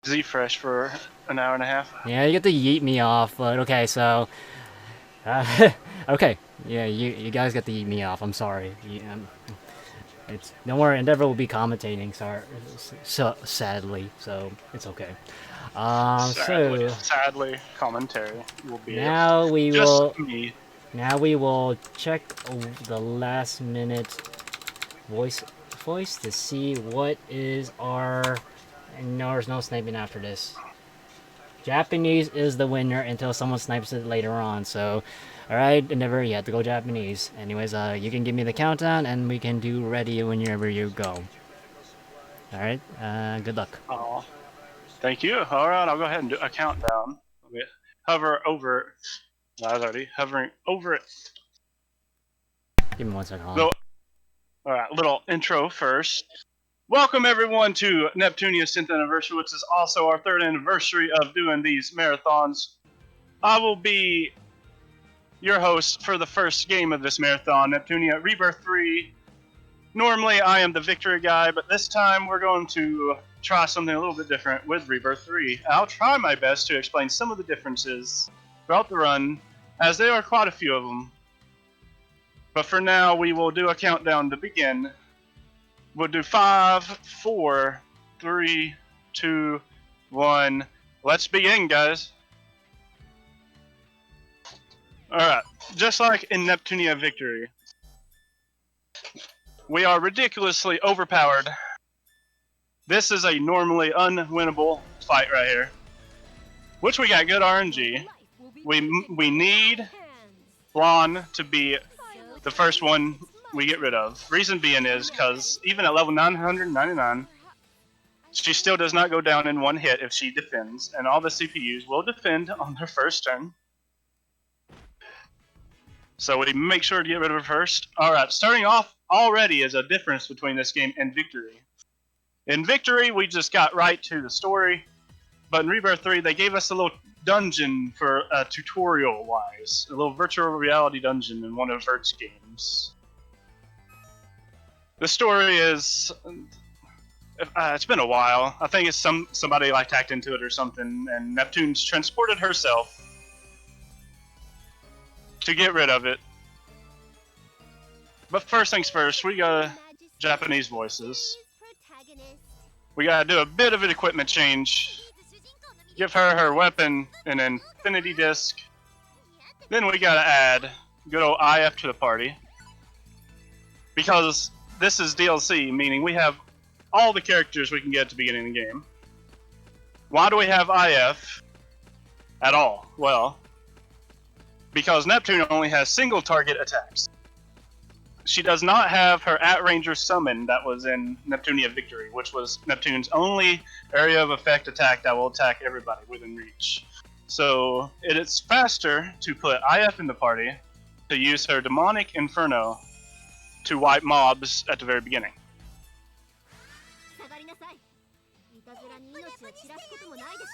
Z-Fresh for an hour and a half. Yeah, you get to yeet me off, but okay, so... okay, yeah, you guys get to yeet me off, I'm sorry. It's don't worry, Endeavor will be commentating, so sadly, so it's okay. So Sadly, commentary will be it. now we Just will me. check the last minute voice to see what is our. No, there's no sniping after this. Japanese is the winner until someone snipes it later on. So, all right, Endeavor, you have to go Japanese. Anyways, you can give me the countdown, and we can do ready whenever you go. All right, good luck. Oh, thank you. All right, I'll go ahead and do a countdown. We hover over. I was already hovering over it. Give me 1 second. Hold on. So, all right, little intro first. Welcome everyone to Neptunia's 10th anniversary, which is also our 3rd anniversary of doing these marathons. I will be your host for the first game of this marathon, Neptunia Rebirth 3. Normally I am the victory guy, but this time we're going to try something a little bit different with Rebirth 3. I'll try my best to explain some of the differences throughout the run, as there are quite a few of them. But for now, we will do a countdown to begin. We'll do 5, 4, 3, 2, 1. Let's begin, guys. Alright, just like in Neptunia Victory, we are ridiculously overpowered. This is a normally unwinnable fight right here, which we got good RNG. We need Blonde to be the first one we get rid of. Reason being is because even at level 999, she still does not go down in one hit if she defends, and all the CPUs will defend on their first turn. So we make sure to get rid of her first. Alright, starting off already is a difference between this game and Victory. In Victory, we just got right to the story, but in Rebirth 3, they gave us a little dungeon for tutorial-wise. A little virtual reality dungeon in one of Vert's games. The story is... it's been a while. I think it's somebody like hacked into it or something, and Neptune's transported herself to get rid of it. But first things first, we got Japanese voices. We gotta do a bit of an equipment change. Give her weapon and infinity disc. Then we gotta add good old IF to the party. Because this is DLC, meaning we have all the characters we can get at the beginning of the game. Why do we have IF at all? Well, because Neptune only has single target attacks. She does not have her at-ranger summon that was in Neptunia Victory, which was Neptune's only area of effect attack that will attack everybody within reach. So it is faster to put IF in the party to use her Demonic Inferno to wipe mobs at the very beginning.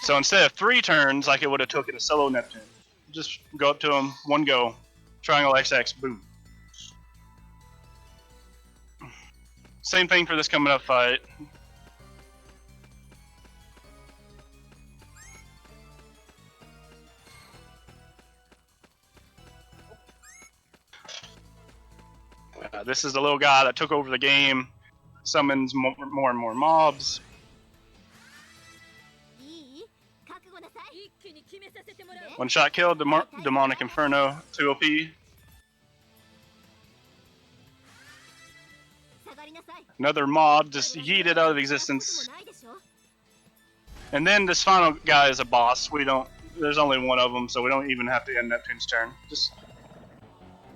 So instead of 3 turns like it would have took it a solo Neptune, just go up to him, one go, triangle XX, boom. Same thing for this coming up fight. This is the little guy that took over the game, summons more and more mobs. One shot kill, Demonic Inferno, 2 OP. Another mob just yeeted out of existence. And then this final guy is a boss. There's only one of them, so we don't even have to end Neptune's turn. Just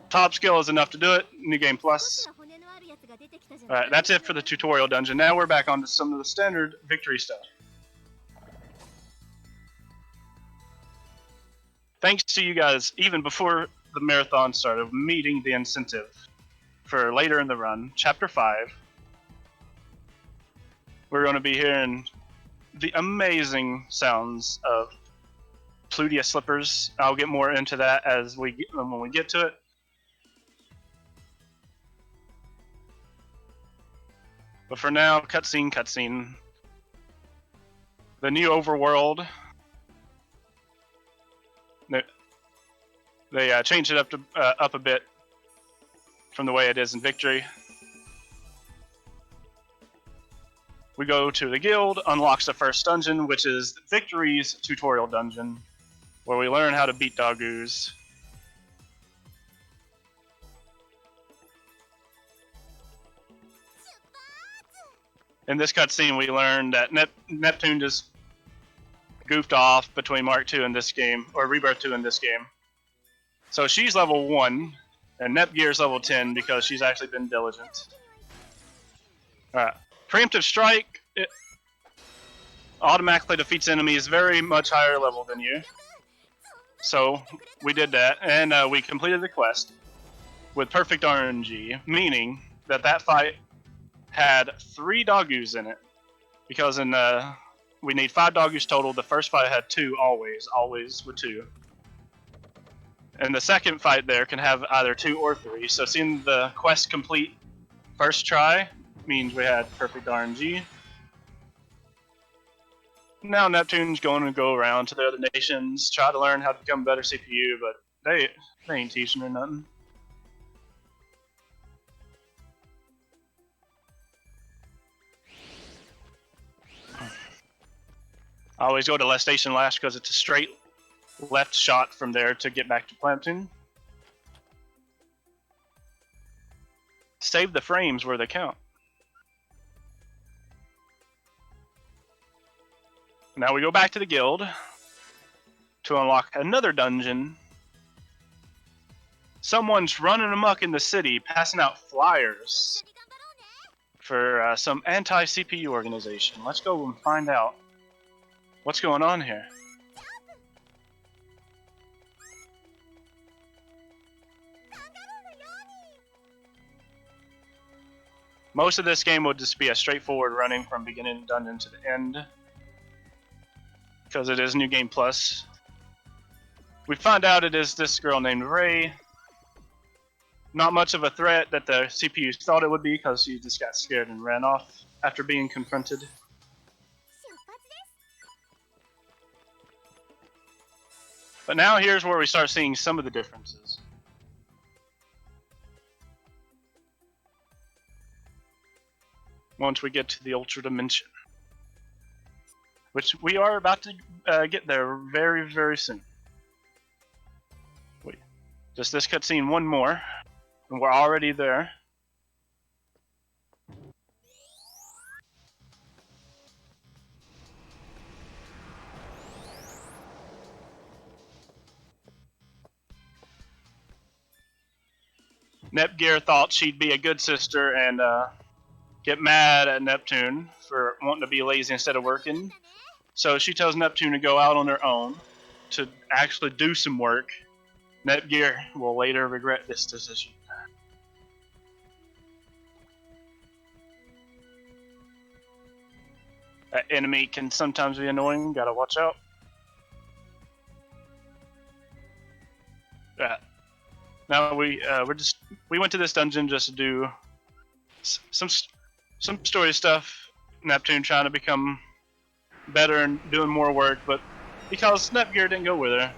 top skill is enough to do it. New game plus. Alright, that's it for the tutorial dungeon. Now we're back onto some of the standard victory stuff. Thanks to you guys, even before the marathon started, meeting the incentive for later in the run, Chapter 5. We're going to be hearing the amazing sounds of Plutia slippers. I'll get more into that when we get to it. But for now, cutscene. the new overworld. They changed it up a bit from the way it is in Victory. We go to the guild, unlocks the first dungeon, which is Victory's tutorial dungeon, where we learn how to beat doggoos. In this cutscene, we learned that Neptune just goofed off between Mark II in this game, or Rebirth 2 in this game. So she's level 1, and Nepgear's level 10 because she's actually been diligent. Alright. Preemptive Strike automatically defeats enemies very much higher level than you. So we did that, and we completed the quest with perfect RNG, meaning that fight had 3 doggoos in it. Because we need 5 doggoos total. The first fight had 2 always with 2. And the second fight there can have either 2 or 3. So seeing the quest complete first try means we had perfect RNG. Now Neptune's going to go around to the other nations, try to learn how to become a better CPU, but they ain't teaching her nothing. I always go to Left Station last because it's a straight left shot from there to get back to Neptune. Save the frames where they count. Now we go back to the guild to unlock another dungeon. Someone's running amok in the city, passing out flyers for some anti-CPU organization. Let's go and find out what's going on here. Most of this game will just be a straightforward running from beginning dungeon to the end, because it is New Game Plus. We find out it is this girl named Ray. Not much of a threat that the CPU thought it would be, because she just got scared and ran off after being confronted. But now here's where we start seeing some of the differences. Once we get to the Ultra Dimension, which we are about to get there very, very soon. Wait, just this cutscene one more, and we're already there. Nepgear thought she'd be a good sister and get mad at Neptune for wanting to be lazy instead of working. So she tells Neptune to go out on her own to actually do some work. Nepgear will later regret this decision. That enemy can sometimes be annoying, gotta watch out. Now we went to this dungeon just to do some story stuff. Neptune trying to become better and doing more work, but because Nepgear didn't go with her,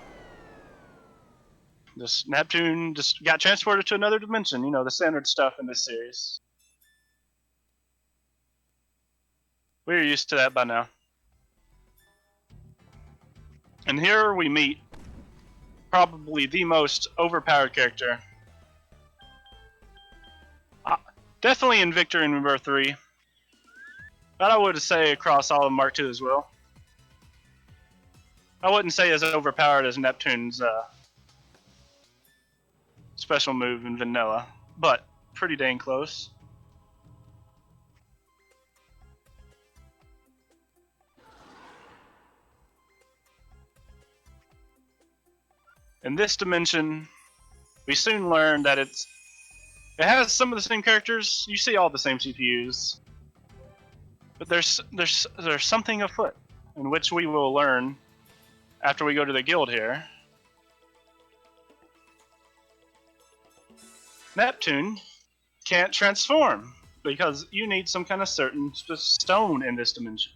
Neptune just got transported to another dimension. You know, the standard stuff in this series. We're used to that by now. And here we meet probably the most overpowered character. Definitely in Victory and Birth 3. But I would say across all of Mark II as well. I wouldn't say as overpowered as Neptune's special move in Vanilla, but pretty dang close. In this dimension, we soon learn that it has some of the same characters. You see all the same CPUs, but there's something afoot, in which we will learn after we go to the guild here. Neptune can't transform because you need some kind of certain stone in this dimension.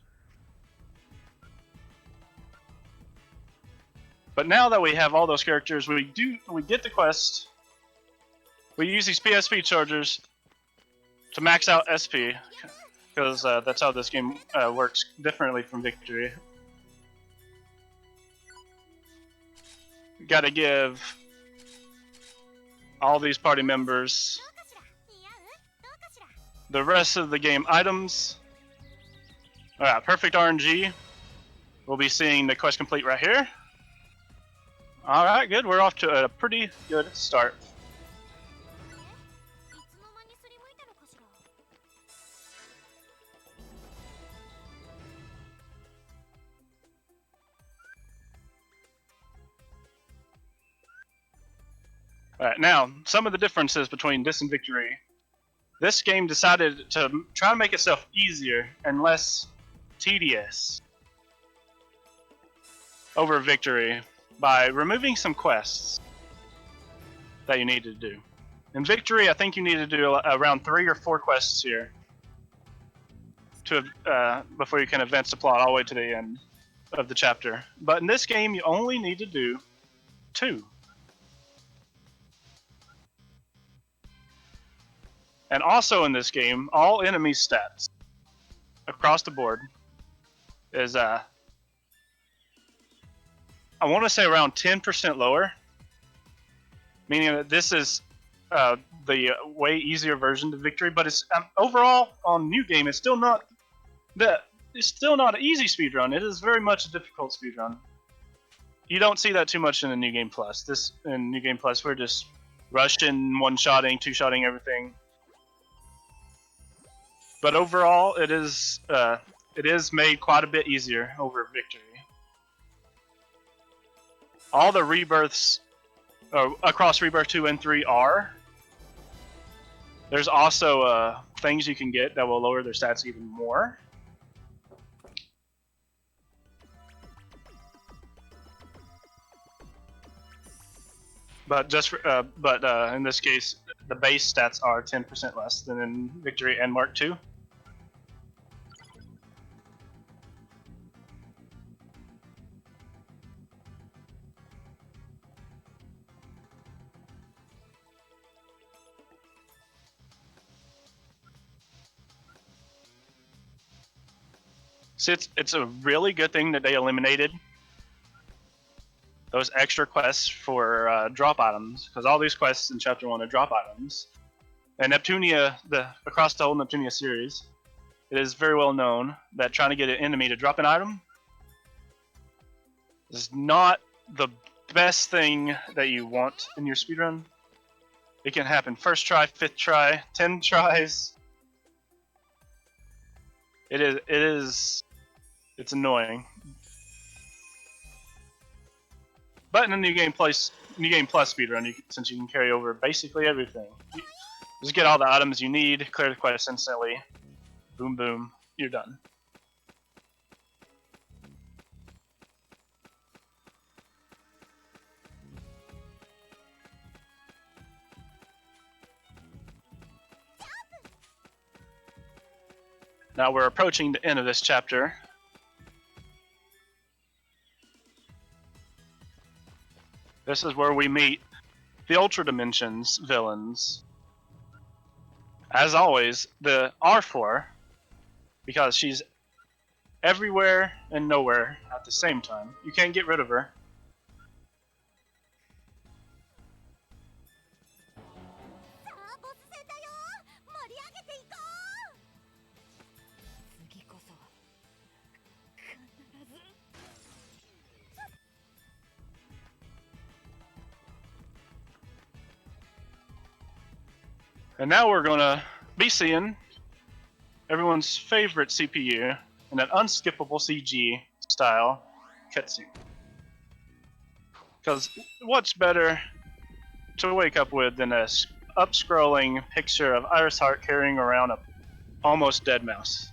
But now that we have all those characters, we get the quest. We use these PSP chargers to max out SP, because that's how this game works differently from Victory. Got to give all these party members the rest of the game items. Alright, perfect RNG. We'll be seeing the quest complete right here. Alright, good. We're off to a pretty good start. Alright, now, some of the differences between this and Victory. This game decided to try to make itself easier and less tedious over Victory by removing some quests that you need to do. In Victory, I think you need to do around 3 or 4 quests here to before you can advance the plot all the way to the end of the chapter. But in this game, you only need to do 2. And also in this game, all enemy stats across the board is, I want to say around 10% lower, meaning that this is the way easier version of Victory. But it's overall on New Game, it's still not an easy speedrun. It is very much a difficult speedrun. You don't see that too much in the New Game Plus. In New Game Plus, we're just rushing, one-shotting, two-shotting everything. But overall, it is made quite a bit easier over Victory. All the rebirths across Rebirth 2 and 3 are. There's also things you can get that will lower their stats even more. But in this case, the base stats are 10% less than in Victory and Mark II. See, it's a really good thing that they eliminated those extra quests for drop items, because all these quests in Chapter 1 are drop items. And Neptunia, across the whole Neptunia series, it is very well known that trying to get an enemy to drop an item is not the best thing that you want in your speedrun. It can happen first try, 5th try, 10 tries. It's annoying. But in a New Game Plus speedrun, since you can carry over basically everything, just get all the items you need, clear the quest instantly, boom boom, you're done. Now we're approaching the end of this chapter. This is where we meet the Ultra Dimensions villains. As always, the R4, because she's everywhere and nowhere at the same time. You can't get rid of her. And now we're going to be seeing everyone's favorite CPU in an unskippable CG style cutscene. Because what's better to wake up with than a up-scrolling picture of Iris Heart carrying around a almost dead mouse?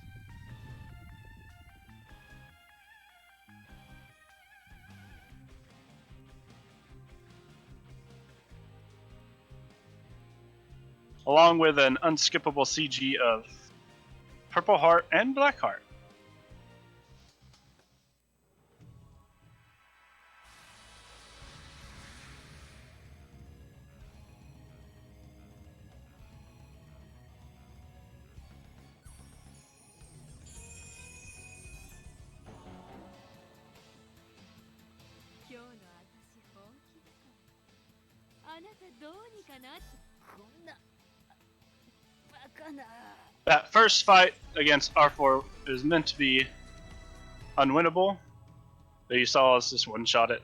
Along with an unskippable CG of Purple Heart and Black Heart. That first fight against R4 is meant to be unwinnable. That you saw us just one-shot it.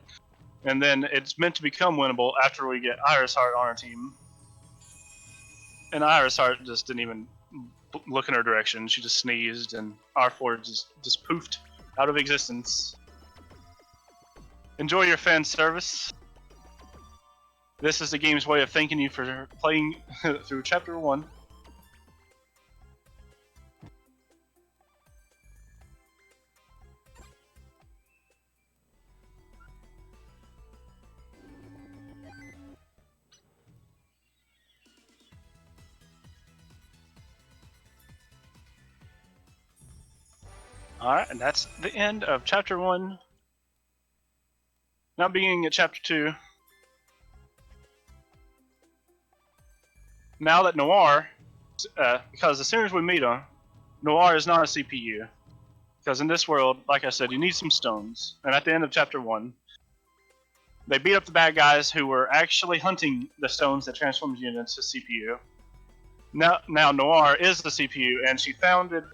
And then it's meant to become winnable after we get Iris Heart on our team. And Iris Heart just didn't even look in her direction. She just sneezed, and R4 just poofed out of existence. Enjoy your fan service. This is the game's way of thanking you for playing through Chapter 1. Alright, and that's the end of Chapter 1. Now beginning at Chapter 2. Now that Noir, because as soon as we meet him, Noir is not a CPU. Because in this world, like I said, you need some stones. And at the end of Chapter 1, they beat up the bad guys who were actually hunting the stones that transformed you into CPU. Now Noir is the CPU, and she founded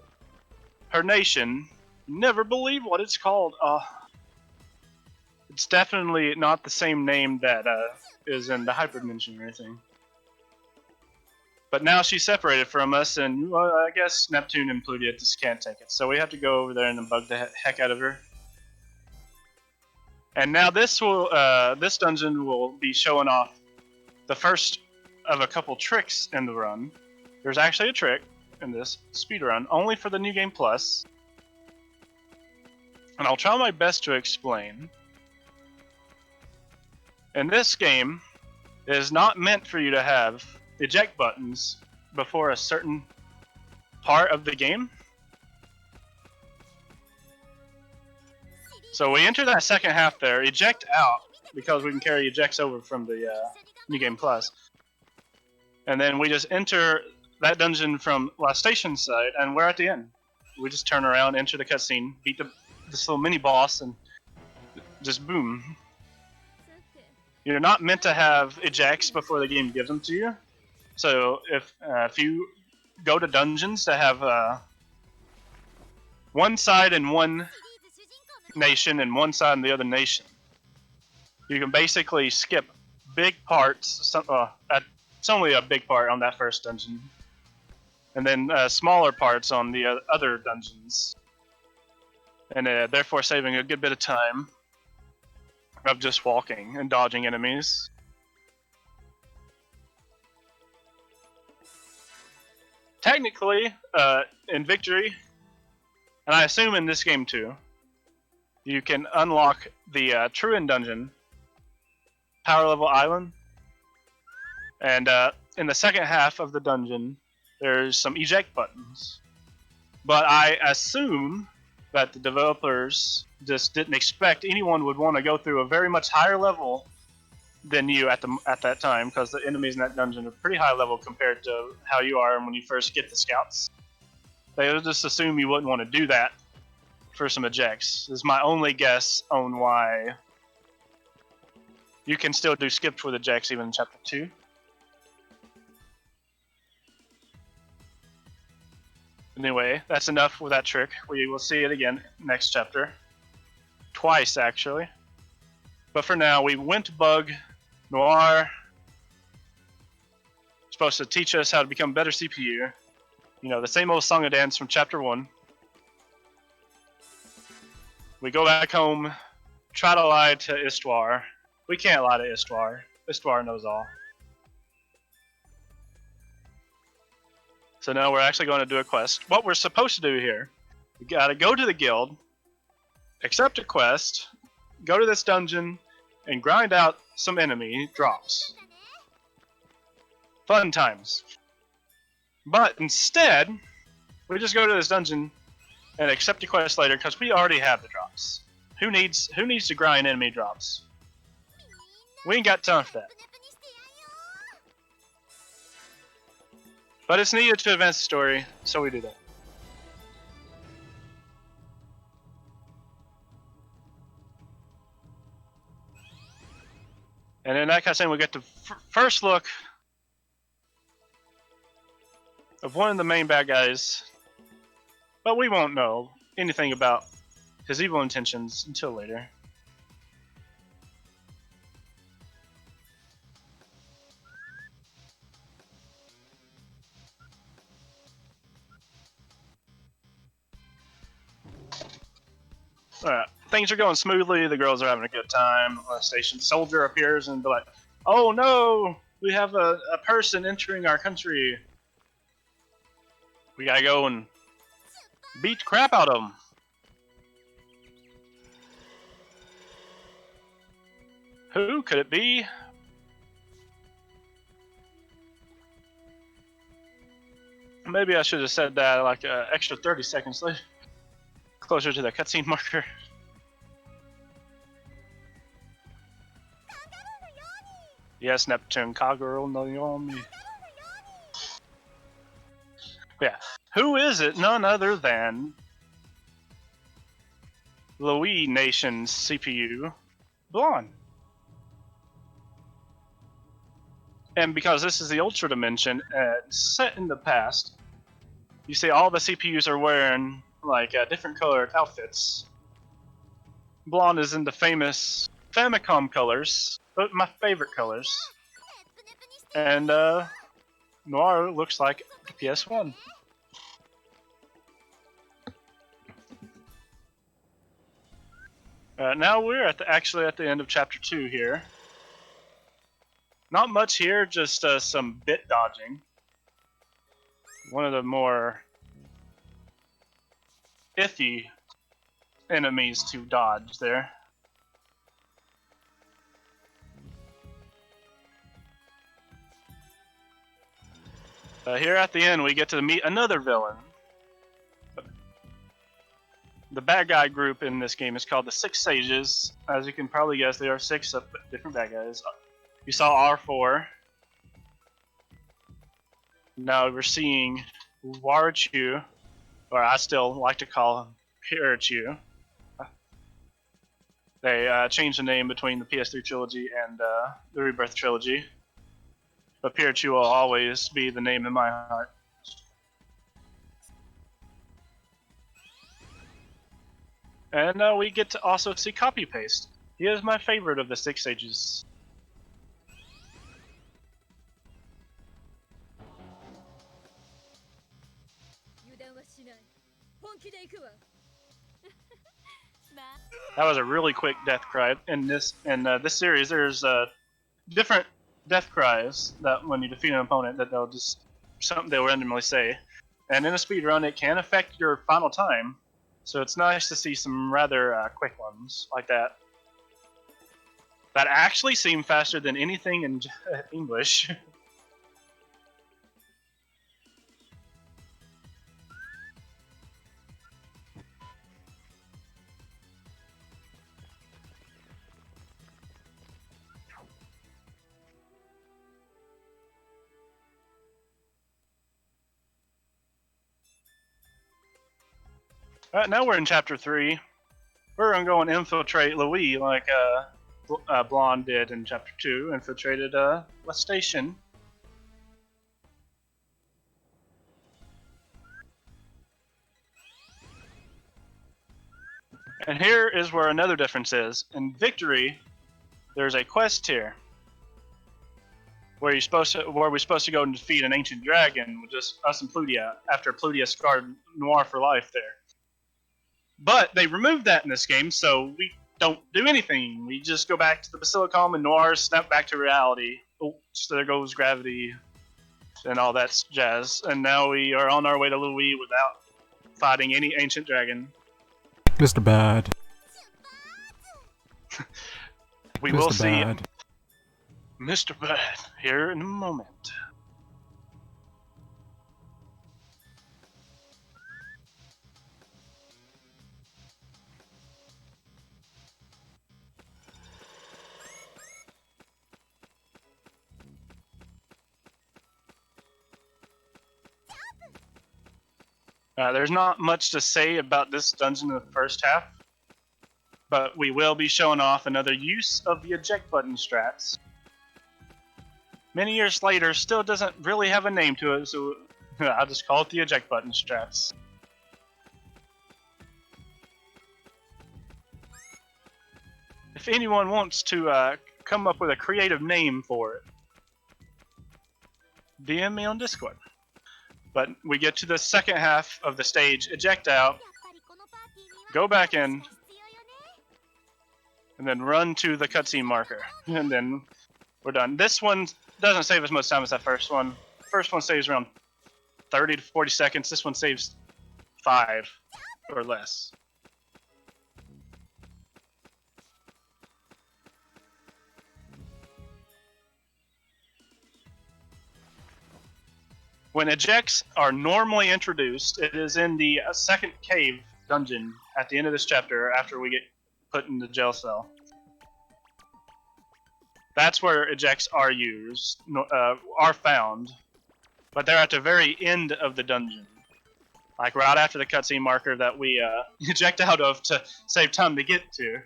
her nation. Never believe what it's called. It's definitely not the same name that is in the Hyperdimension or anything. But now she's separated from us, and I guess Neptune and Pluto just can't take it. So we have to go over there and bug the heck out of her. And now this dungeon will be showing off the first of a couple tricks in the run. There's actually a trick in this speedrun, only for the New Game Plus. And I'll try my best to explain. In this game, it is not meant for you to have eject buttons before a certain part of the game. So we enter that second half there, eject out, because we can carry ejects over from the New Game Plus. And then we just enter that dungeon from last station side, and we're at the end. We just turn around, enter the cutscene, beat this little mini boss, and just boom. You're not meant to have ejects before the game gives them to you. So if you go to dungeons that have one side in one nation and one side in the other nation, you can basically skip big parts. It's only a big part on that first dungeon, and then smaller parts on the other dungeons, and therefore saving a good bit of time of just walking and dodging enemies. Technically, in Victory, and I assume in this game too, you can unlock the Truant Dungeon, Power Level Island, and in the second half of the dungeon, there's some eject buttons. But I assume that the developers just didn't expect anyone would want to go through a very much higher level than you at that time, because the enemies in that dungeon are pretty high level compared to how you are when you first get the scouts. They would just assume you wouldn't want to do that for some ejects. This is my only guess on why you can still do skips with ejects even in Chapter 2. Anyway, that's enough with that trick. We will see it again next chapter. Twice, actually. But for now, we went to bug Noir. Supposed to teach us how to become better CPU. You know, the same old song and dance from Chapter 1. We go back home, try to lie to Istwar. We can't lie to Istwar. Istwar knows all. So now we're actually going to do a quest. What we're supposed to do here, we gotta go to the guild, accept a quest, go to this dungeon, and grind out some enemy drops. Fun times. But instead, we just go to this dungeon and accept a quest later because we already have the drops. Who needs to grind enemy drops? We ain't got time for that. But it's needed to advance the story, so we do that. And in that cutscene, we get the first look of one of the main bad guys, but we won't know anything about his evil intentions until later. Alright, things are going smoothly, the girls are having a good time. On the station, soldier appears and be like, "Oh no! We have a person entering our country. We gotta go and beat the crap out of them." Who could it be? Maybe I should have said that like an extra 30 seconds later, closer to the cutscene marker. Yes, Neptune, Kagero no Yomi. Yeah. Who is it? None other than Louis Nation's CPU, Blonde. And because this is the Ultra Dimension, set in the past, you see all the CPUs are wearing like different colored outfits. Blonde is in the famous Famicom colors, but my favorite colors. And Noir looks like the PS1. Now we're actually at the end of chapter 2 here. Not much here, just some bit dodging. One of the more iffy enemies to dodge there. Here at the end, we get to meet another villain. The bad guy group in this game is called the Six Sages. As you can probably guess, there are 6 different bad guys. You saw R4. Now we're seeing Warachu, or I still like to call him Pirachu. They changed the name between the PS3 trilogy and the Rebirth trilogy. But Pirachu will always be the name in my heart. And we get to also see Copy Paste. He is my favorite of the 6 Sages. That was a really quick death cry. In this series, there's different death cries that when you defeat an opponent that they'll randomly say, and in a speed run it can affect your final time. So it's nice to see some rather quick ones like that. That actually seem faster than anything in English. Alright, now we're in chapter 3. We're gonna go and infiltrate Louis like Blonde did in chapter 2, infiltrated West Station. And here is where another difference is. In Victory, there's a quest here where we're supposed to go and defeat an ancient dragon with just us and Plutia after Plutia scarred Noir for life there. But they removed that in this game, so we don't do anything. We just go back to the Basilicom and Noir snap back to reality. Oh, so there goes gravity and all that jazz. And now we are on our way to Louis without fighting any ancient dragon. Mr. Bad. We will see Mr. Bad here in a moment. There's not much to say about this dungeon in the first half, but we will be showing off another use of the eject button strats many years later, still doesn't really have a name to it, so I'll just call it the eject button strats. If anyone wants to come up with a creative name for it, DM me on Discord. But we get to the second half of the stage, eject out, go back in, and then run to the cutscene marker, and then we're done. This one doesn't save as much time as that first one. First one saves around 30 to 40 seconds. This one saves 5 or less. When ejects are normally introduced, it is in the second cave dungeon at the end of this chapter after we get put in the jail cell. That's where ejects are used, are found, but they're at the very end of the dungeon. Like right after the cutscene marker that we eject out of to save time to get to.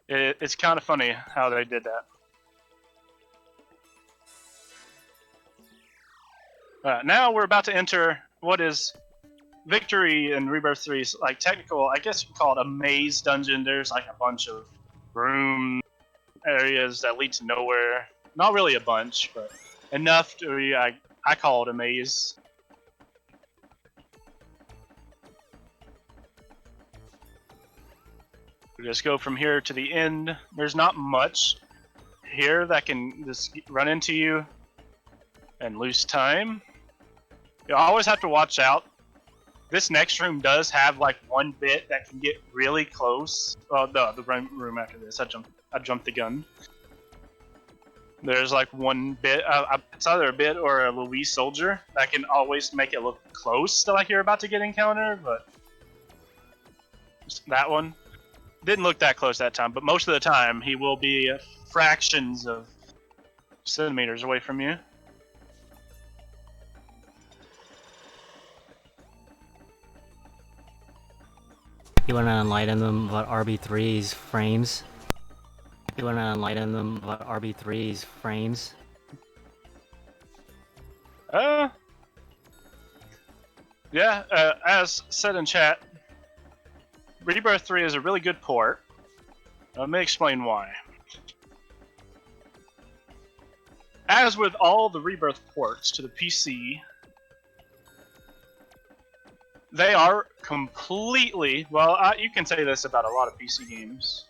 It's kind of funny how they did that. Now we're about to enter what is Victory and Rebirth 3's like technical, I guess you call it a maze dungeon. There's like a bunch of room areas that lead to nowhere. Not really a bunch, but enough to I call it a maze. We just go from here to the end. There's not much here that can just run into you and lose time. You always have to watch out. This next room does have like one bit that can get really close. Oh, the room after this. I jumped the gun. There's like one bit. It's either a bit or a Louise soldier that can always make it look close to like you're about to get encountered, but that one didn't look that close that time. But most of the time, he will be fractions of centimeters away from you. You want to enlighten them about RB3's frames? You want to enlighten them about RB3's frames? Yeah, as said in chat, Rebirth 3 is a really good port. Let me explain why. As with all the Rebirth ports to the PC, they are completely, well, you can say this about a lot of PC games,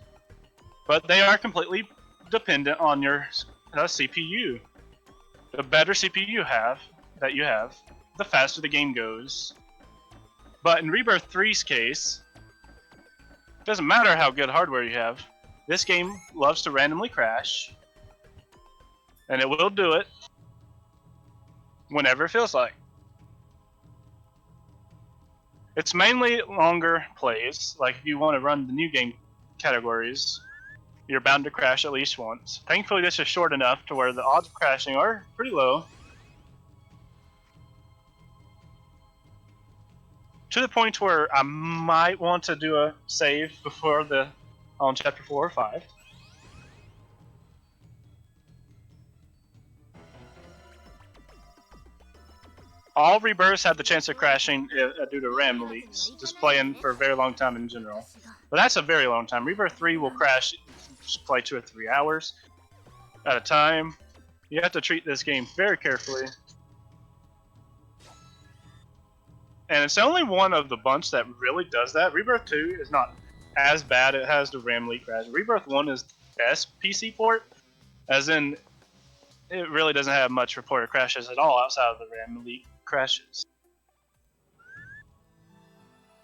but they are completely dependent on your CPU. The better CPU you have, the faster the game goes. But in Rebirth 3's case, it doesn't matter how good hardware you have. This game loves to randomly crash, and it will do it whenever it feels like. It's mainly longer plays, like if you want to run the new game categories, you're bound to crash at least once. Thankfully this is short enough to where the odds of crashing are pretty low. To the point where I might want to do a save before on chapter 4 or 5. All rebirths have the chance of crashing due to RAM leaks, just playing for a very long time in general. But that's a very long time. Rebirth 3 will crash, just play 2 or 3 hours at a time. You have to treat this game very carefully. And it's only one of the bunch that really does that. Rebirth 2 is not as bad. It has the RAM leak crash. Rebirth 1 is the best PC port, as in it really doesn't have much reported crashes at all outside of the RAM leak crashes.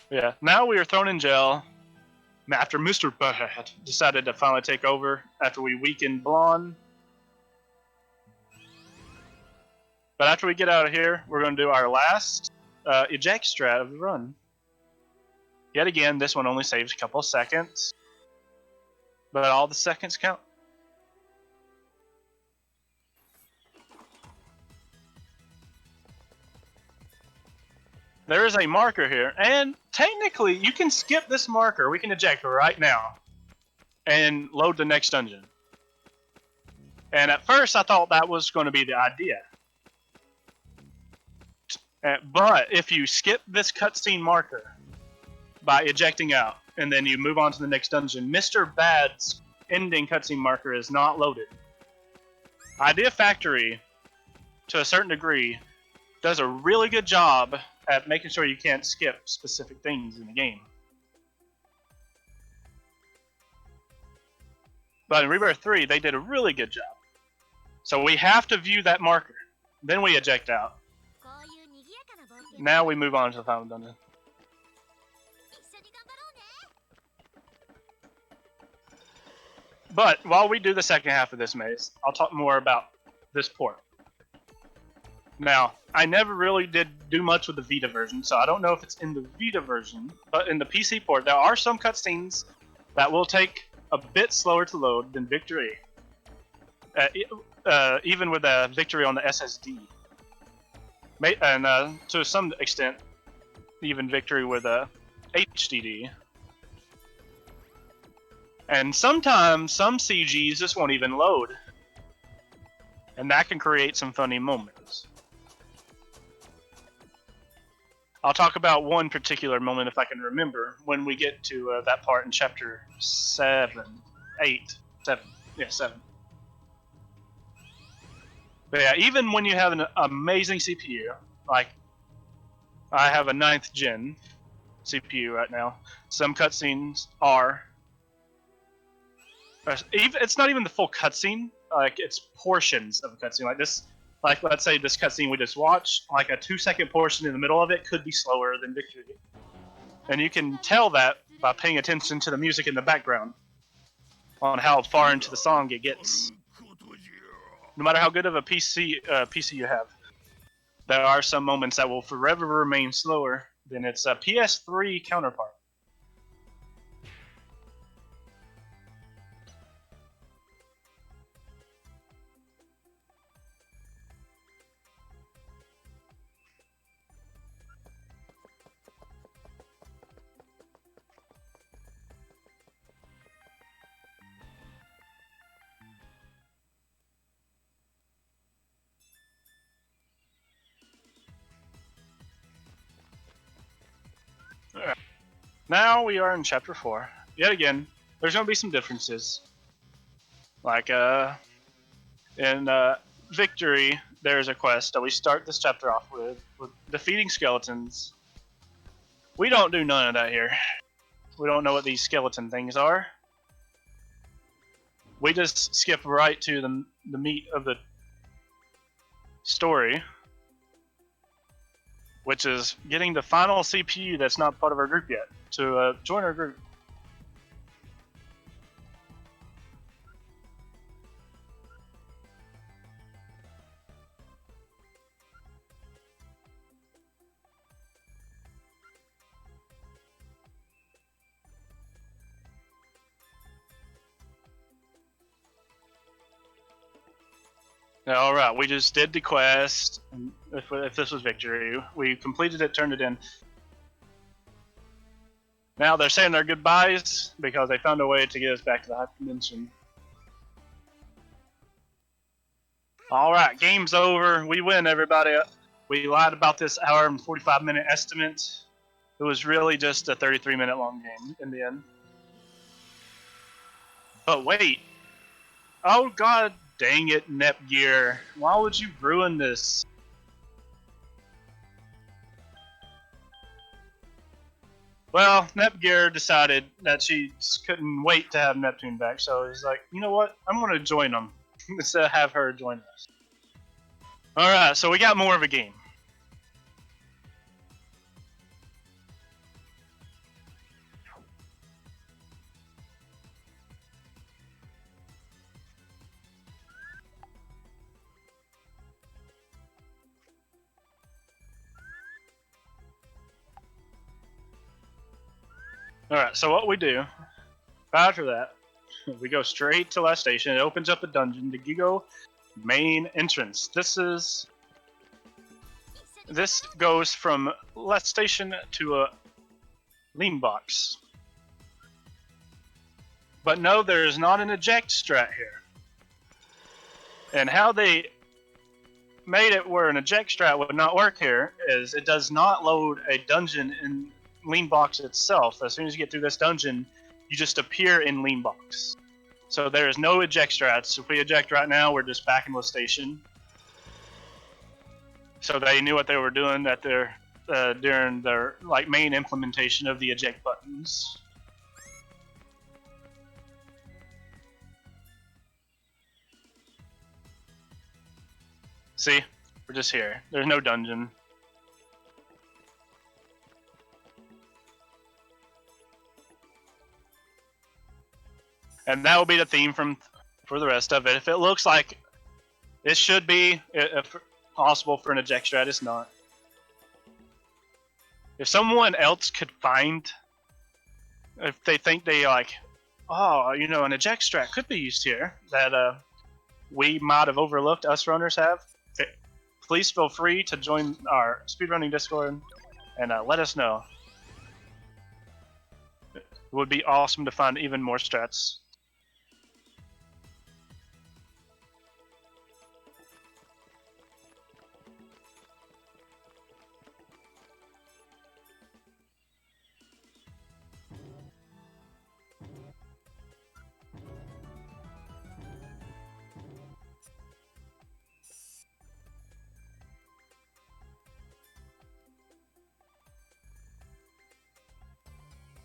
Yeah, now we are thrown in jail after Mr. Bad decided to finally take over after we weakened Blonde. But after we get out of here, we're going to do our last eject strat of the run. Yet again, this one only saves a couple of seconds, but all the seconds count. There is a marker here, and technically you can skip this marker. We can eject right now and load the next dungeon. And at first, I thought that was going to be the idea. But if you skip this cutscene marker by ejecting out, and then you move on to the next dungeon, Mr. Bad's ending cutscene marker is not loaded. Idea Factory, to a certain degree, does a really good job at making sure you can't skip specific things in the game. But in Rebirth 3, they did a really good job. So we have to view that marker. Then we eject out. Now we move on to the final dungeon. But while we do the second half of this maze, I'll talk more about this port. Now, I never really did do much with the Vita version, so I don't know if it's in the Vita version, but in the PC port, there are some cutscenes that will take a bit slower to load than Victory. Even with Victory on the SSD. And to some extent, even Victory with HDD. And sometimes some CGs just won't even load. And that can create some funny moments. I'll talk about one particular moment if I can remember when we get to that part in chapter 7. Yeah, 7. But yeah, even when you have an amazing CPU, like I have a 9th gen CPU right now, some cutscenes are... It's not even the full cutscene, like it's portions of a cutscene. Like this, like let's say this cutscene we just watched, like a 2-second portion in the middle of it could be slower than Victory. And you can tell that by paying attention to the music in the background, on how far into the song it gets. No matter how good of a PC you have, there are some moments that will forever remain slower than its PS3 counterpart. Alright. Now we are in chapter 4. Yet again, there's going to be some differences. Like, in Victory, there's a quest that we start this chapter off with defeating skeletons. We don't do none of that here. We don't know what these skeleton things are. We just skip right to the meat of the story, which is getting the final CPU that's not part of our group yet to join our group. Alright, we just did the quest. If this was Victory, we completed it, turned it in. Now they're saying their goodbyes because they found a way to get us back to the Hyperdimension. Alright, game's over. We win, everybody. We lied about this hour and 45-minute estimate. It was really just a 33-minute long game in the end. But wait. Oh god dang it, Nepgear. Why would you ruin this? Well, Nepgear decided that she couldn't wait to have Neptune back, so he's like, you know what? I'm going to join them instead of have her join us. Alright, so we got more of a game. Alright, so what we do, after that, we go straight to last station. It opens up a dungeon, the Gigo main entrance. This goes from last station to a lean box. But no, there is not an eject strat here. And how they made it where an eject strat would not work here is it does not load a dungeon in lean box itself. As soon as you get through this dungeon, you just appear in lean box. So there is no eject strats. If we eject right now, we're just back in the station. So they knew what they were doing at their during their like main implementation of the eject buttons. See, we're just here. There's no dungeon. And that will be the theme for the rest of it. If it looks like it should be if possible for an eject strat, it's not. If someone else could find, if they think they like, oh, you know, an eject strat could be used here that we might have overlooked, us runners have, please feel free to join our speedrunning Discord and let us know. It would be awesome to find even more strats.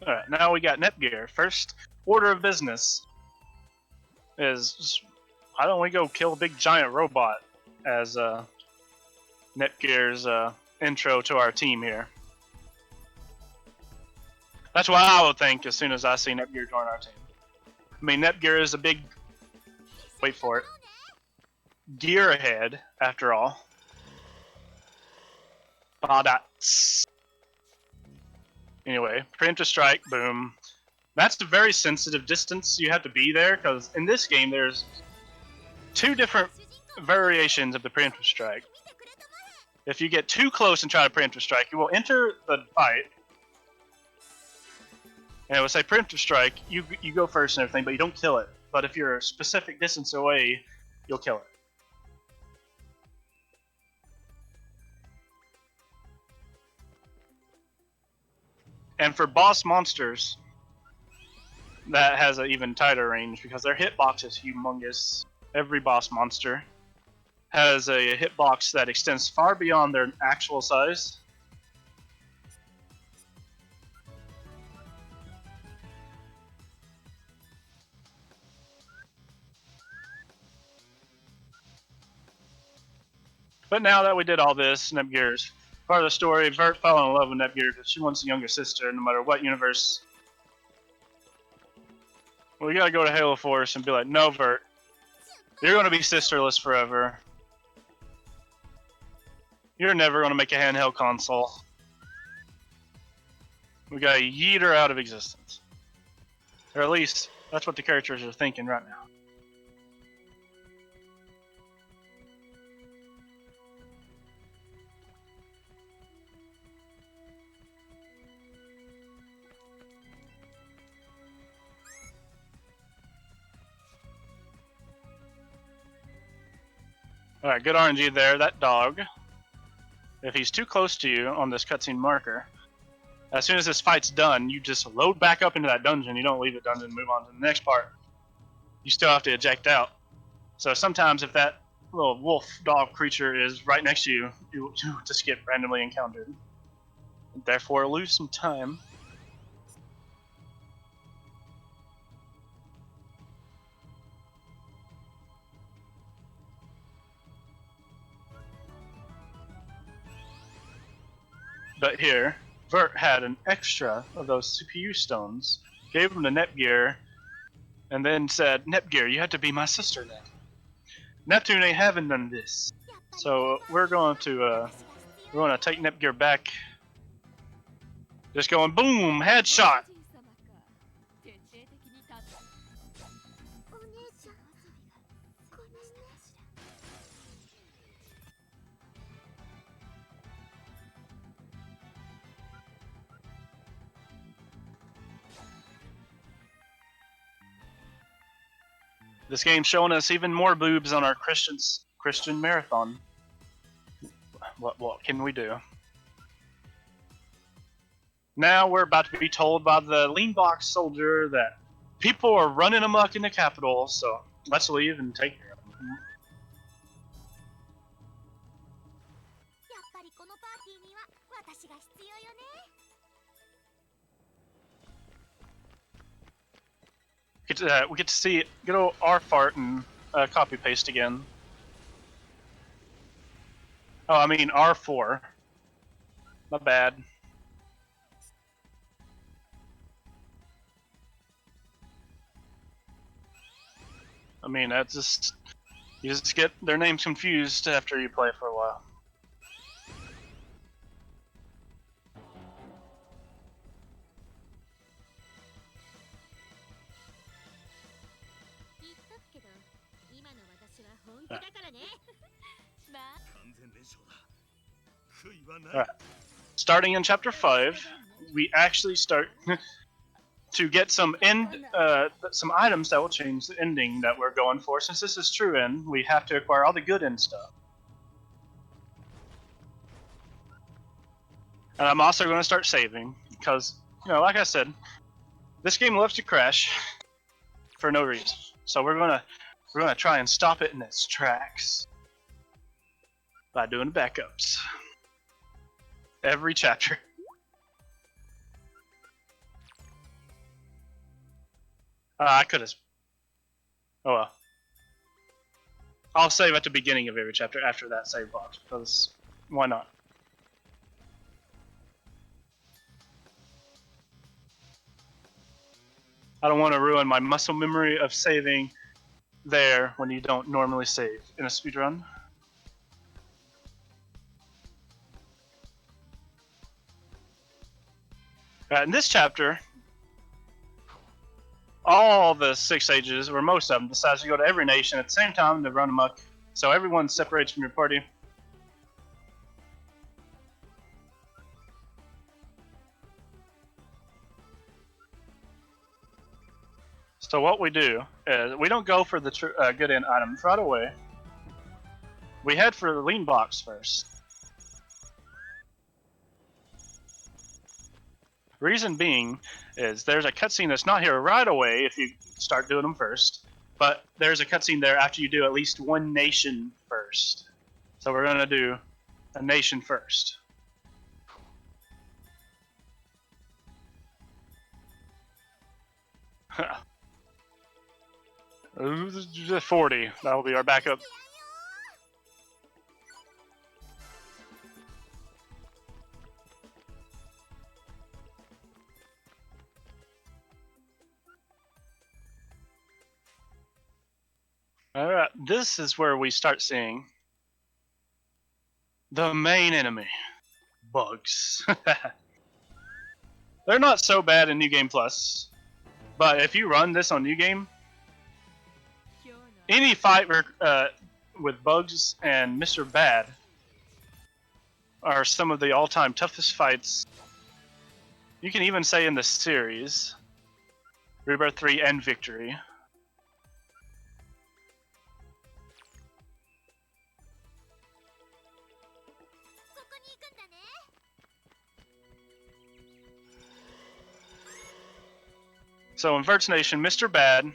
Alright, now we got Netgear. First order of business is, why don't we go kill a big giant robot as Netgear's intro to our team here. That's what I would think as soon as I see Netgear join our team. I mean, Netgear is a big, wait for it, gearhead, after all. Badats. Anyway, preemptive strike, boom. That's a very sensitive distance. You have to be there, because in this game there's two different variations of the preemptive strike. If you get too close and try to preemptive strike, you will enter the fight. And it will say preemptive strike, you go first and everything, but you don't kill it. But if you're a specific distance away, you'll kill it. And for boss monsters, that has an even tighter range because their hitbox is humongous. Every boss monster has a hitbox that extends far beyond their actual size. But now that we did all this, Nepgear's part of the story, Vert fell in love with Nepgear because she wants a younger sister no matter what universe. We gotta go to Halo Force and be like, no, Vert, you're gonna be sisterless forever. You're never gonna make a handheld console. We gotta yeet her out of existence. Or at least, that's what the characters are thinking right now. Alright, good RNG there. That dog, if he's too close to you on this cutscene marker, as soon as this fight's done, you just load back up into that dungeon. You don't leave the dungeon and move on to the next part. You still have to eject out. So sometimes if that little wolf dog creature is right next to you, you just get randomly encountered. And therefore lose some time. But here, Vert had an extra of those CPU stones, gave them to Nepgear, and then said, Nepgear, you have to be my sister now. Neptune ain't having none of this. So we're going to take Nepgear back. Just going boom, headshot. This game's showing us even more boobs on our Christian marathon. What can we do? Now we're about to be told by the lean box soldier that people are running amok in the capital, so let's leave and take care of them. We get to see good old R fart and copy paste again. Oh, I mean R4. My bad. I mean, that's just you just get their names confused after you play for a while. Alright. Starting in chapter 5, we actually start to get some some items that will change the ending that we're going for. Since this is true end, we have to acquire all the good end stuff. And I'm also going to start saving because, you know, like I said, this game loves to crash for no reason. So we're gonna try and stop it in its tracks by doing backups every chapter. I could have. Oh well. I'll save at the beginning of every chapter after that save box because why not? I don't want to ruin my muscle memory of saving there when you don't normally save in a speedrun. In this chapter, all the 6 sages, or most of them, decides to go to every nation at the same time to run amok. So everyone separates from your party. So what we do is we don't go for the good end items right away. We head for the lean box first. Reason being is there's a cutscene that's not here right away if you start doing them first, but there's a cutscene there after you do at least one nation first. So we're going to do a nation first. Huh. 40. That'll be our backup. Alright, this is where we start seeing the main enemy. Bugs. They're not so bad in New Game Plus, but if you run this on New Game, any fight with Bugs and Mr. Bad are some of the all-time toughest fights. You can even say in the series, Rebirth 3 and Victory. So in Virt's Nation, Mr. Bad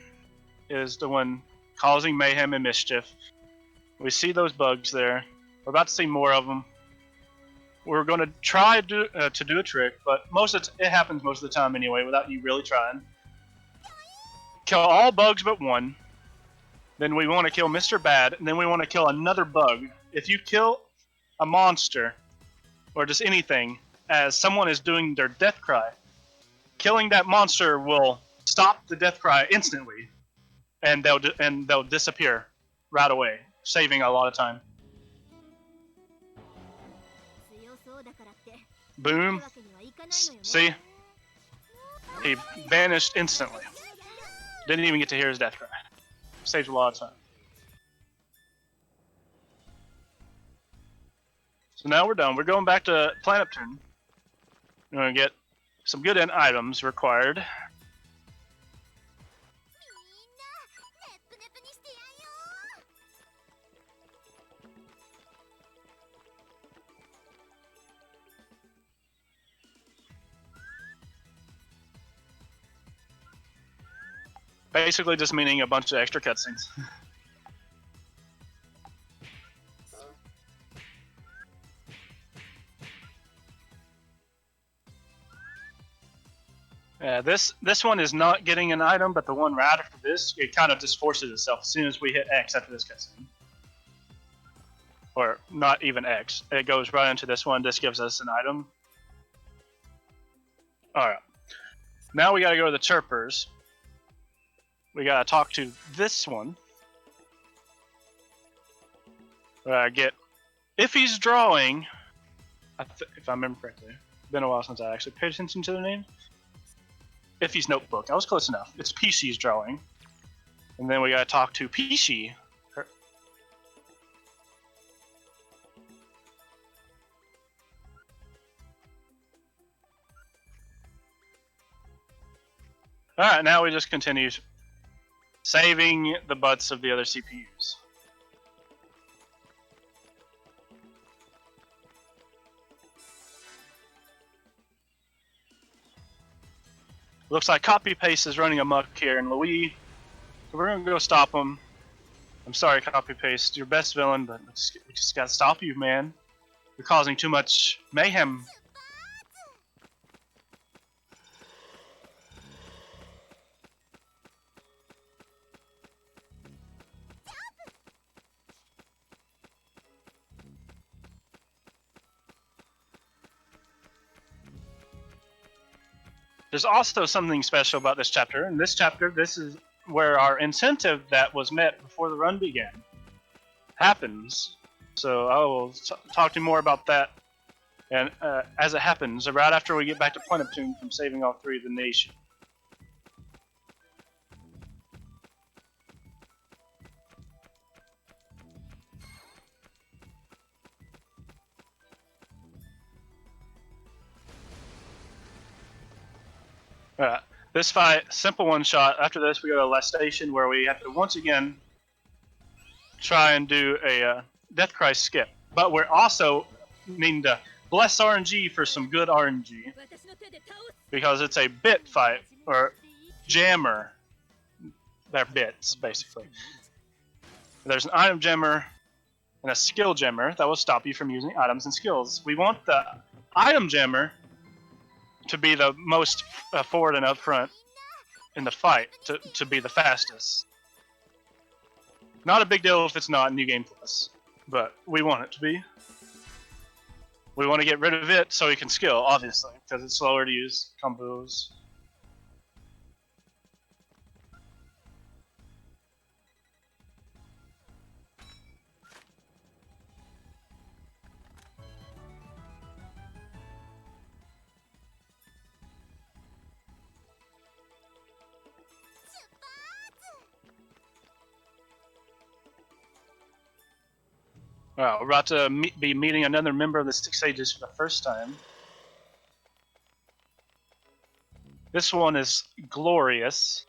is the one causing mayhem and mischief. We see those bugs there. We're about to see more of them. We're going to try to do a trick, but it happens most of the time anyway without you really trying. Kill all bugs but one. Then we want to kill Mr. Bad, and then we want to kill another bug. If you kill a monster, or just anything, as someone is doing their death cry, killing that monster will stop the death cry instantly, and they'll disappear right away, saving a lot of time. Boom. See? He vanished instantly. Didn't even get to hear his death cry. Saved a lot of time. So now we're done. We're going back to Planet Neptune. We're going to get some good end items required. Basically just meaning a bunch of extra cutscenes. Yeah, this one is not getting an item, but the one right after this, it kind of just forces itself as soon as we hit X after this cutscene. Or not even X. It goes right into this one. This gives us an item. Alright. Now we gotta go to the chirpers. We gotta talk to this one. Get... If he's drawing... if I remember correctly. It's been a while since I actually paid attention to the name. If he's notebook. I was close enough. It's Pishi's drawing. And then we gotta talk to Pishi. Alright, now we just continue saving the butts of the other CPUs. Looks like copy paste is running amok here, and Louis, we're gonna go stop him. I'm sorry, copy paste, your best villain, but we just gotta stop you, man. You're causing too much mayhem. There's also something special about this chapter. In this chapter, this is where our incentive that was met before the run began happens. So I will talk to you more about that. And as it happens, right after we get back to Neptunia from saving all three of the nation. This fight, simple one shot. After this, we go to Last Station, where we have to once again try and do a Death Cry skip. But we're also needing to bless RNG for some good RNG, because it's a bit fight, or jammer. They're bits, basically. There's an item jammer and a skill jammer that will stop you from using items and skills. We want the item jammer to be the most forward and up front in the fight, to be the fastest. Not a big deal if it's not in New Game Plus, but we want it to be. We want to get rid of it so we can skill, obviously, because it's slower to use combos. Well, we're about to be meeting another member of the Six Sages for the first time. This one is Glorious.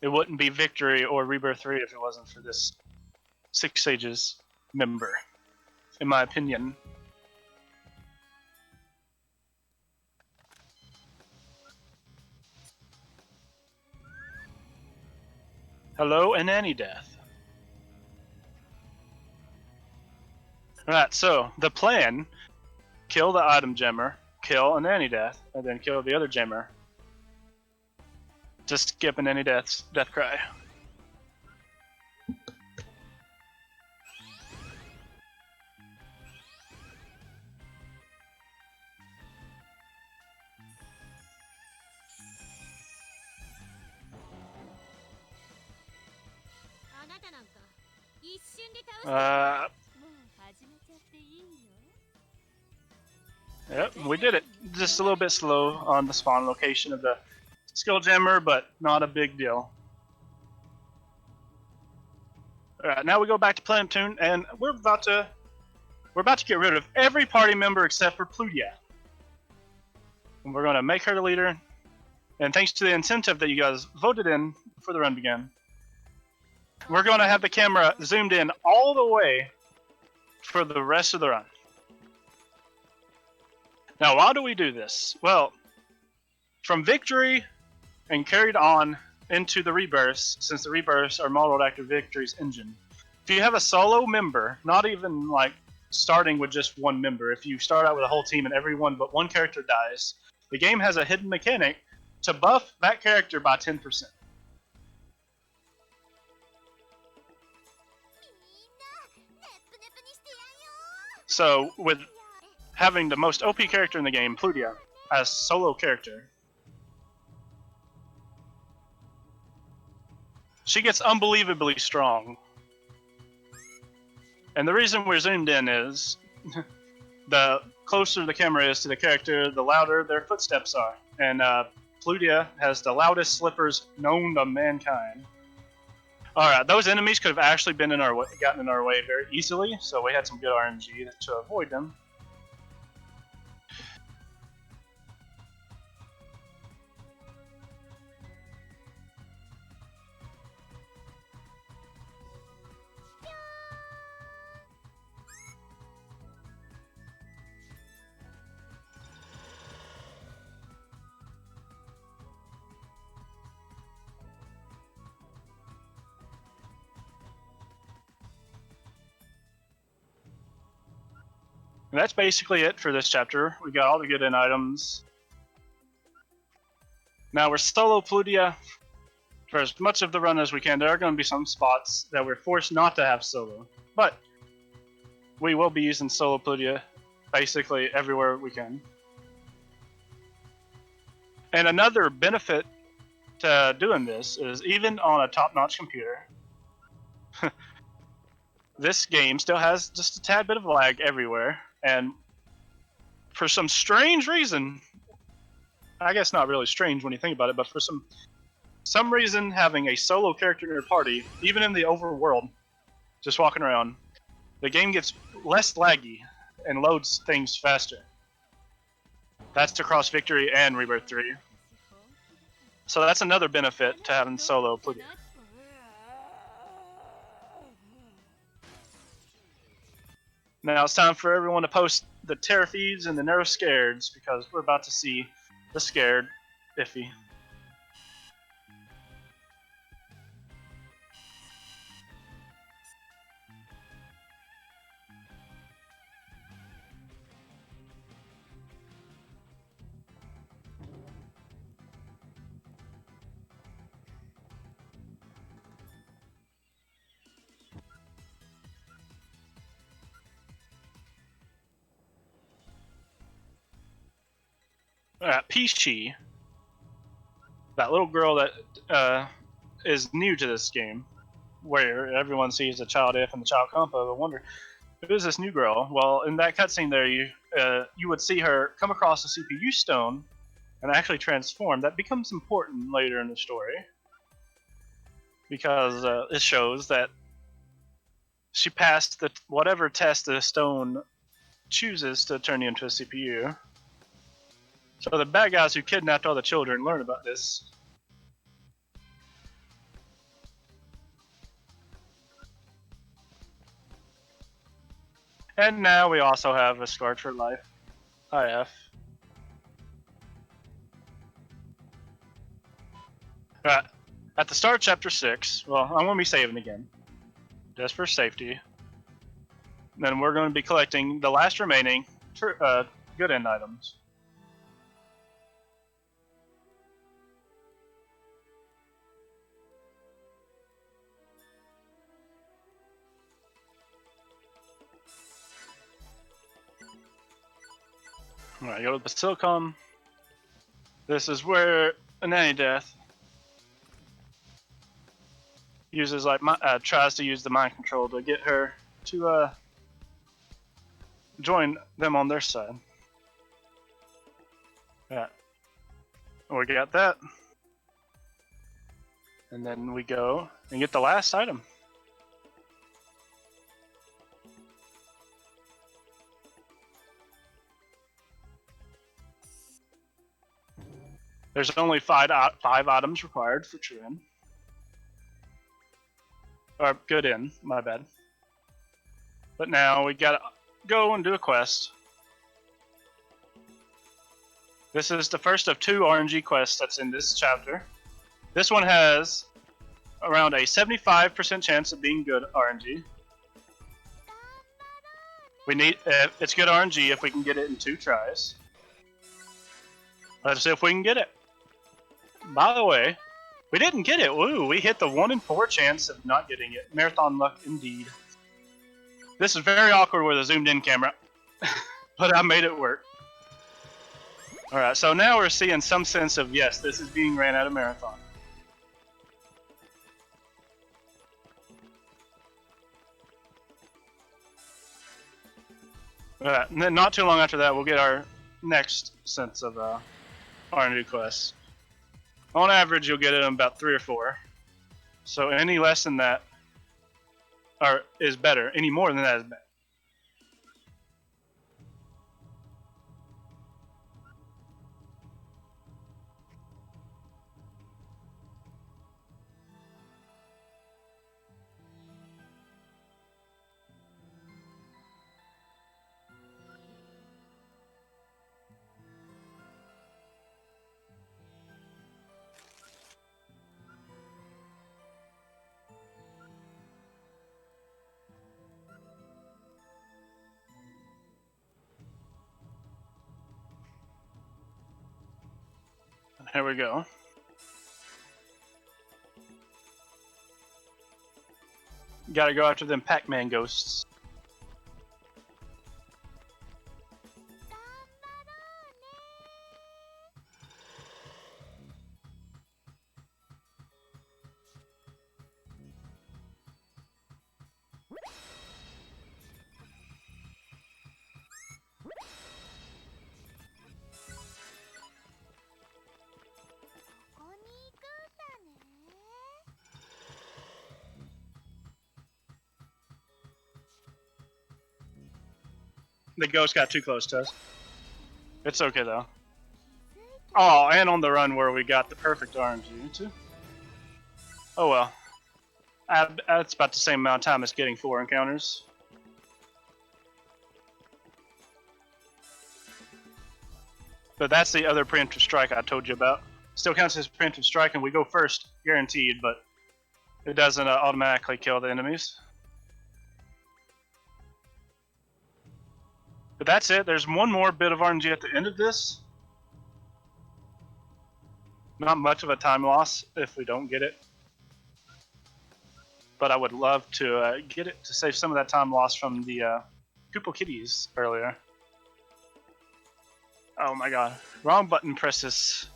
It wouldn't be Victory or Rebirth 3 if it wasn't for this Six Sages member, in my opinion. Hello and Annie Death. Alright, so the plan: kill the item gemmer, kill an Annie Death, and then kill the other gemmer. Just skip an Annie Death's Death Cry. Yep, we did it. Just a little bit slow on the spawn location of the skill jammer, but not a big deal. Alright, now we go back to Neptunia, and we're about to get rid of every party member except for Plutia. And we're gonna make her the leader. And thanks to the incentive that you guys voted in before the run began, we're gonna have the camera zoomed in all the way for the rest of the run. Now, why do we do this? Well, from Victory and carried on into the rebirths, since the rebirths are modeled after Victory's engine. If you have a solo member, not even like starting with just one member, if you start out with a whole team and everyone but one character dies, the game has a hidden mechanic to buff that character by 10%. So, with having the most OP character in the game, Plutia, as solo character, she gets unbelievably strong. And the reason we're zoomed in is the closer the camera is to the character, the louder their footsteps are. And Plutia has the loudest slippers known to mankind. Alright, those enemies could have actually been gotten in our way very easily, so we had some good RNG to avoid them. And that's basically it for this chapter. We got all the good end items. Now we're solo Plutia for as much of the run as we can. There are going to be some spots that we're forced not to have solo, but we will be using solo Plutia basically everywhere we can. And another benefit to doing this is even on a top-notch computer, this game still has just a tad bit of lag everywhere. And for some strange reason, I guess not really strange when you think about it, but for some reason having a solo character in your party, even in the overworld, just walking around, the game gets less laggy and loads things faster. That's across Victory and Rebirth 3. So that's another benefit to having solo Plutia. Now it's time for everyone to post the terror feeds and the narrow scareds, because we're about to see the scared iffy. Peachy, that little girl that is new to this game, where everyone sees the child if and the child compo, I wonder, who is this new girl? Well, in that cutscene there, you would see her come across a CPU stone and actually transform. That becomes important later in the story, because it shows that she passed whatever test the stone chooses to turn you into a CPU. So the bad guys who kidnapped all the children learn about this. And now we also have a Scarred for Life IF. At the start of Chapter 6, well, I'm going to be saving again, just for safety. Then we're going to be collecting the last remaining good end items. Alright, go to the Basilicum. This is where a nanny death uses tries to use the mind control to get her to join them on their side. Yeah, we got that, and then we go and get the last item. There's only five items required for true end. Or good end, my bad. But now we gotta go and do a quest. This is the first of 2 RNG quests that's in this chapter. This one has around a 75% chance of being good RNG. We need it's good RNG if we can get it in 2 tries. Let's see if we can get it. By the way, we didn't get it. Woo! We hit the 1 in 4 chance of not getting it. Marathon luck indeed. This is very awkward with a zoomed-in camera, but I made it work. All right, so now we're seeing some sense of yes, this is being ran at a marathon. Alright, and then not too long after that, we'll get our next sense of RNG quests. On average, you'll get it in about 3 or 4. So any less than that is better. Any more than that is bad. Here we go. Gotta go after them Pac-Man ghosts. The ghost got too close to us. It's okay though. Oh, and on the run where we got the perfect RNG too. Oh well. That's about the same amount of time as getting 4 encounters. But that's the other preemptive strike I told you about. Still counts as preemptive strike, and we go first, guaranteed, but it doesn't automatically kill the enemies. But that's it. There's one more bit of RNG at the end of this. Not much of a time loss if we don't get it. But I would love to get it to save some of that time lost from the Koopa Kitties earlier. Oh my god. Wrong button presses.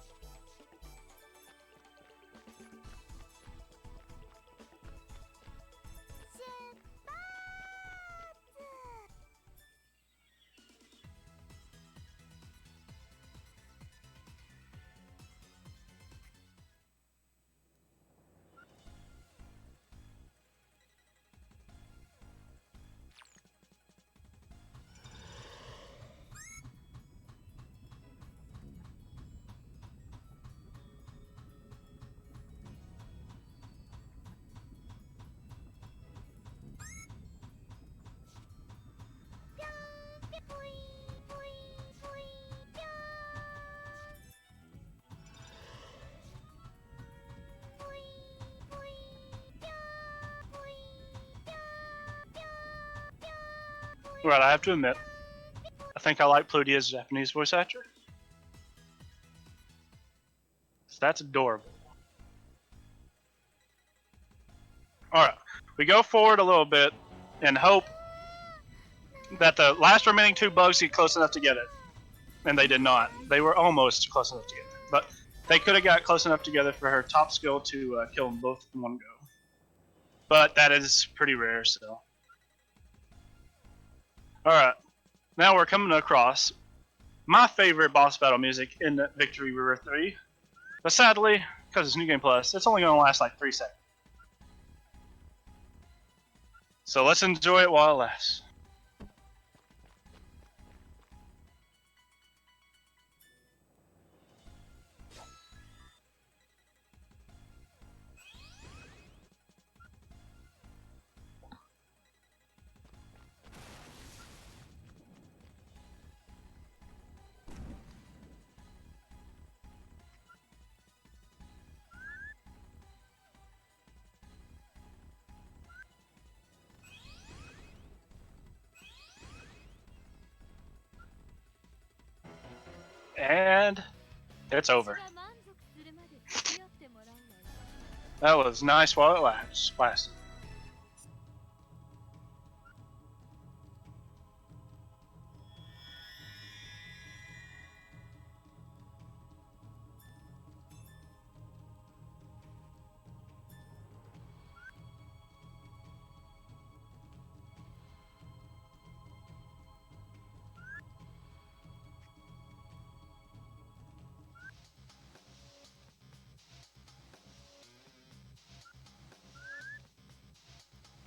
Right, I have to admit, I think I like Pludia's Japanese voice actor. So that's adorable. Alright, we go forward a little bit and hope that the last remaining 2 bugs get close enough to get it. And they did not. They were almost close enough to get it. But they could have got close enough together for her top skill to kill them both in one go. But that is pretty rare, so. Alright, now we're coming across my favorite boss battle music in Victory River 3. But sadly, because it's New Game Plus, it's only going to last like 3 seconds. So let's enjoy it while it lasts. And it's over. That was nice while it lasted.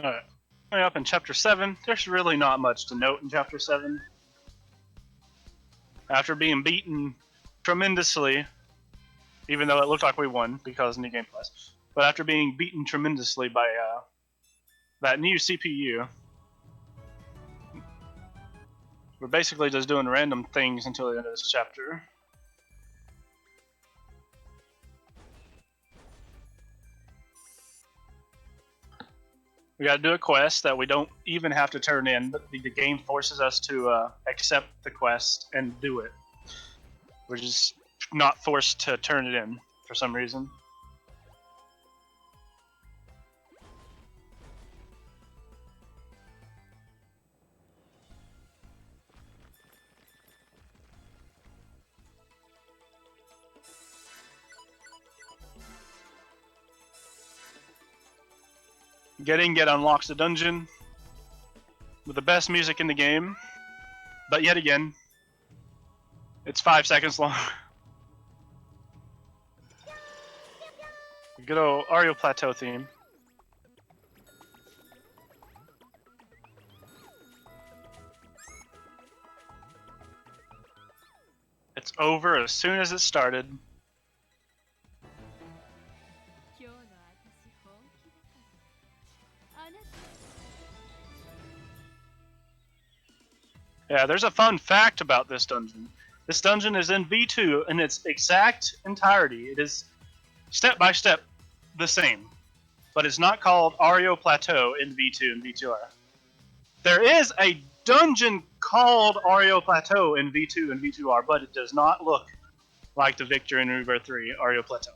Alright. Coming up in Chapter 7, there's really not much to note in Chapter 7. After being beaten tremendously, even though it looked like we won because New Game Plus, but after being beaten tremendously by that new CPU, we're basically just doing random things until the end of this chapter. We gotta do a quest that we don't even have to turn in, but the game forces us to accept the quest and do it. We're just not forced to turn it in for some reason. Getting Get unlocks the dungeon with the best music in the game, but yet again, it's 5 seconds long. Good old Ario Plateau theme. It's over as soon as it started. Yeah, there's a fun fact about this dungeon. This dungeon is in V2 in its exact entirety. It is step by step the same, but it's not called Ario Plateau in V2 and V2R. There is a dungeon called Ario Plateau in V2 and V2R, but it does not look like the Victor in Birth3 Ario Plateau.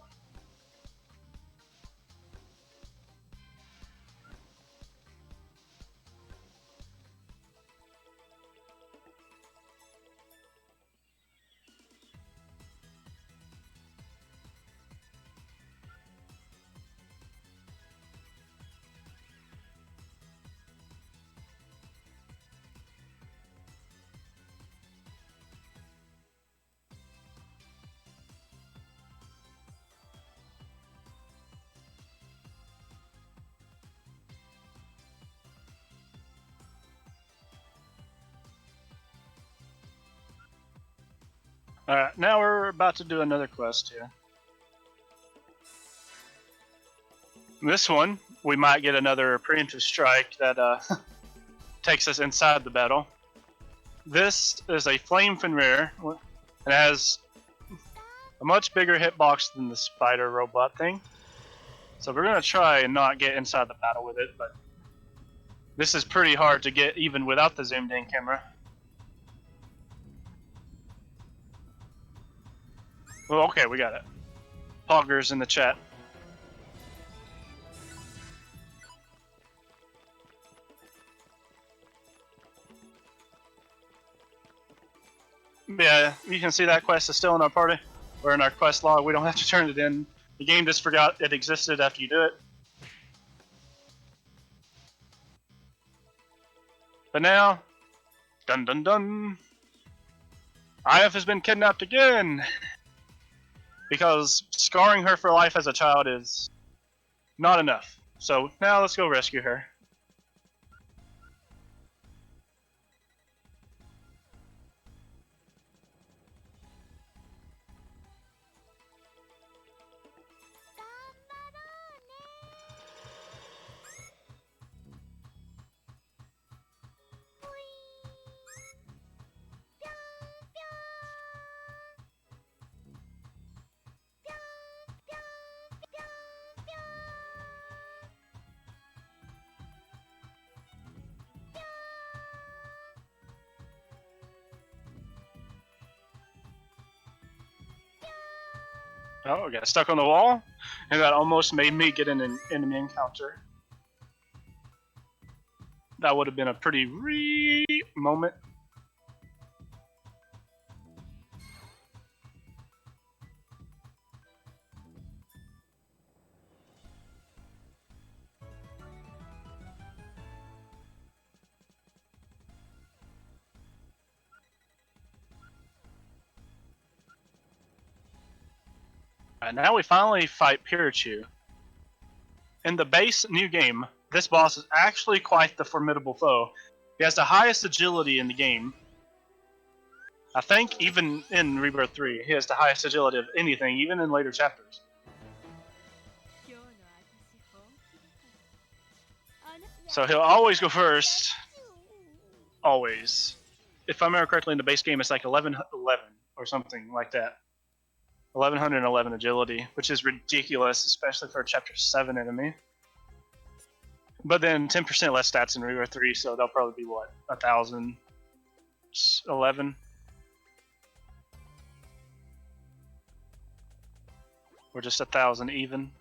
Alright, now we're about to do another quest here. This one, we might get another preemptive strike that takes us inside the battle. This is a Flame Fenrir. It has a much bigger hitbox than the spider robot thing. So we're going to try and not get inside the battle with it, but this is pretty hard to get even without the zoomed in camera. Well, okay, we got it. Poggers in the chat. Yeah, you can see that quest is still in our party, or in our quest log. We don't have to turn it in. The game just forgot it existed after you do it. But now, dun dun dun, IF has been kidnapped again! Because scarring her for life as a child is not enough. So now let's go rescue her. Oh, I got stuck on the wall, and that almost made me get in an enemy encounter. That would have been a pretty moment. Alright, now we finally fight Pikachu. In the base new game, this boss is actually quite the formidable foe. He has the highest agility in the game. I think even in Rebirth 3, he has the highest agility of anything, even in later chapters. So he'll always go first. Always. If I remember correctly, in the base game, it's like 1111 or something like that. 1111 agility, which is ridiculous, especially for a Chapter 7 enemy. But then 10% less stats in Rebirth 3, so they'll probably be what? 1011? Or just 1000 even?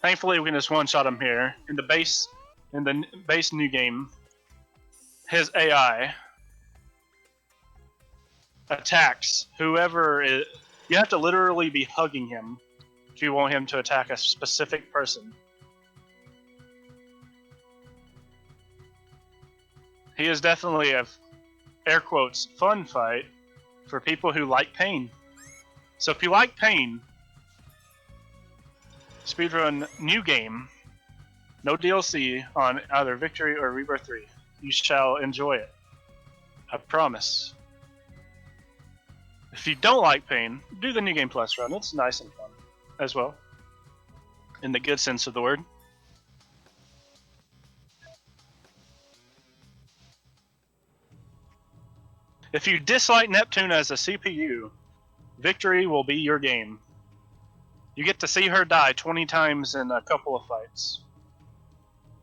Thankfully, we can just one-shot him here. In the base new game, his AI attacks whoever is. You have to literally be hugging him if you want him to attack a specific person. He is definitely a, air quotes, fun fight for people who like pain. So if you like pain, speedrun new game, no DLC on either Victory or Rebirth 3. You shall enjoy it. I promise. If you don't like pain, do the New Game Plus run. It's nice and fun as well. In the good sense of the word. If you dislike Neptunia as a CPU, Victory will be your game. You get to see her die 20 times in a couple of fights.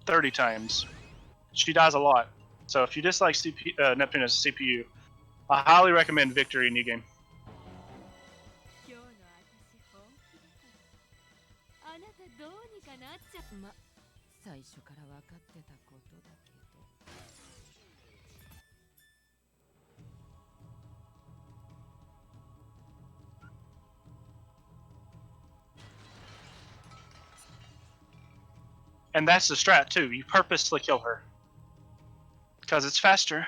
30 times. She dies a lot. So if you dislike Neptunia as a CPU, I highly recommend Victory New Game. And that's the strat too. You purposely kill her. Because it's faster.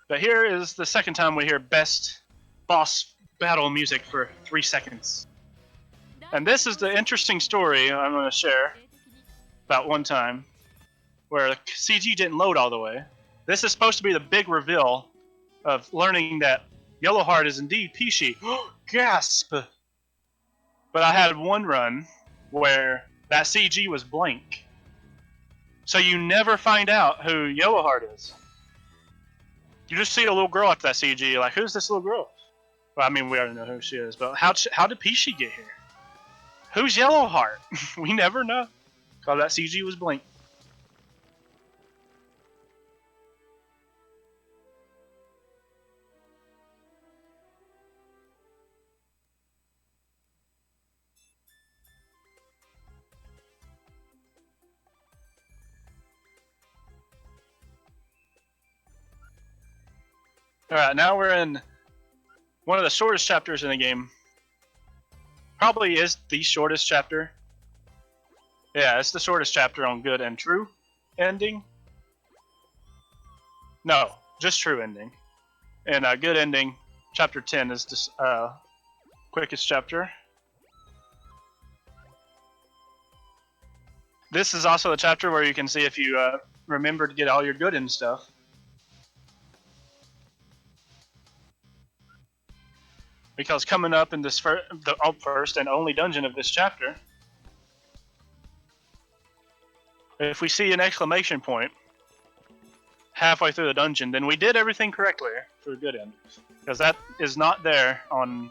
But here is the second time we hear best boss battle music for 3 seconds. And this is the interesting story I'm going to share about one time where the CG didn't load all the way. This is supposed to be the big reveal of learning that Yellowheart is indeed Pishi. Gasp! But I had one run where that CG was blank. So you never find out who Yellowheart is. You just see a little girl after that CG, you're like, who's this little girl? Well, I mean, we already know who she is, but how did Pishi get here? Who's Yellowheart? We never know. Because that CG was blank. Alright, now we're in one of the shortest chapters in the game. Probably is the shortest chapter. Yeah, it's the shortest chapter on good and true ending. No, just true ending. And good ending, chapter 10 is the quickest chapter. This is also a chapter where you can see if you remember to get all your good and stuff. Because coming up in this the first and only dungeon of this chapter, if we see an exclamation point halfway through the dungeon, then we did everything correctly for a good end. Because that is not there on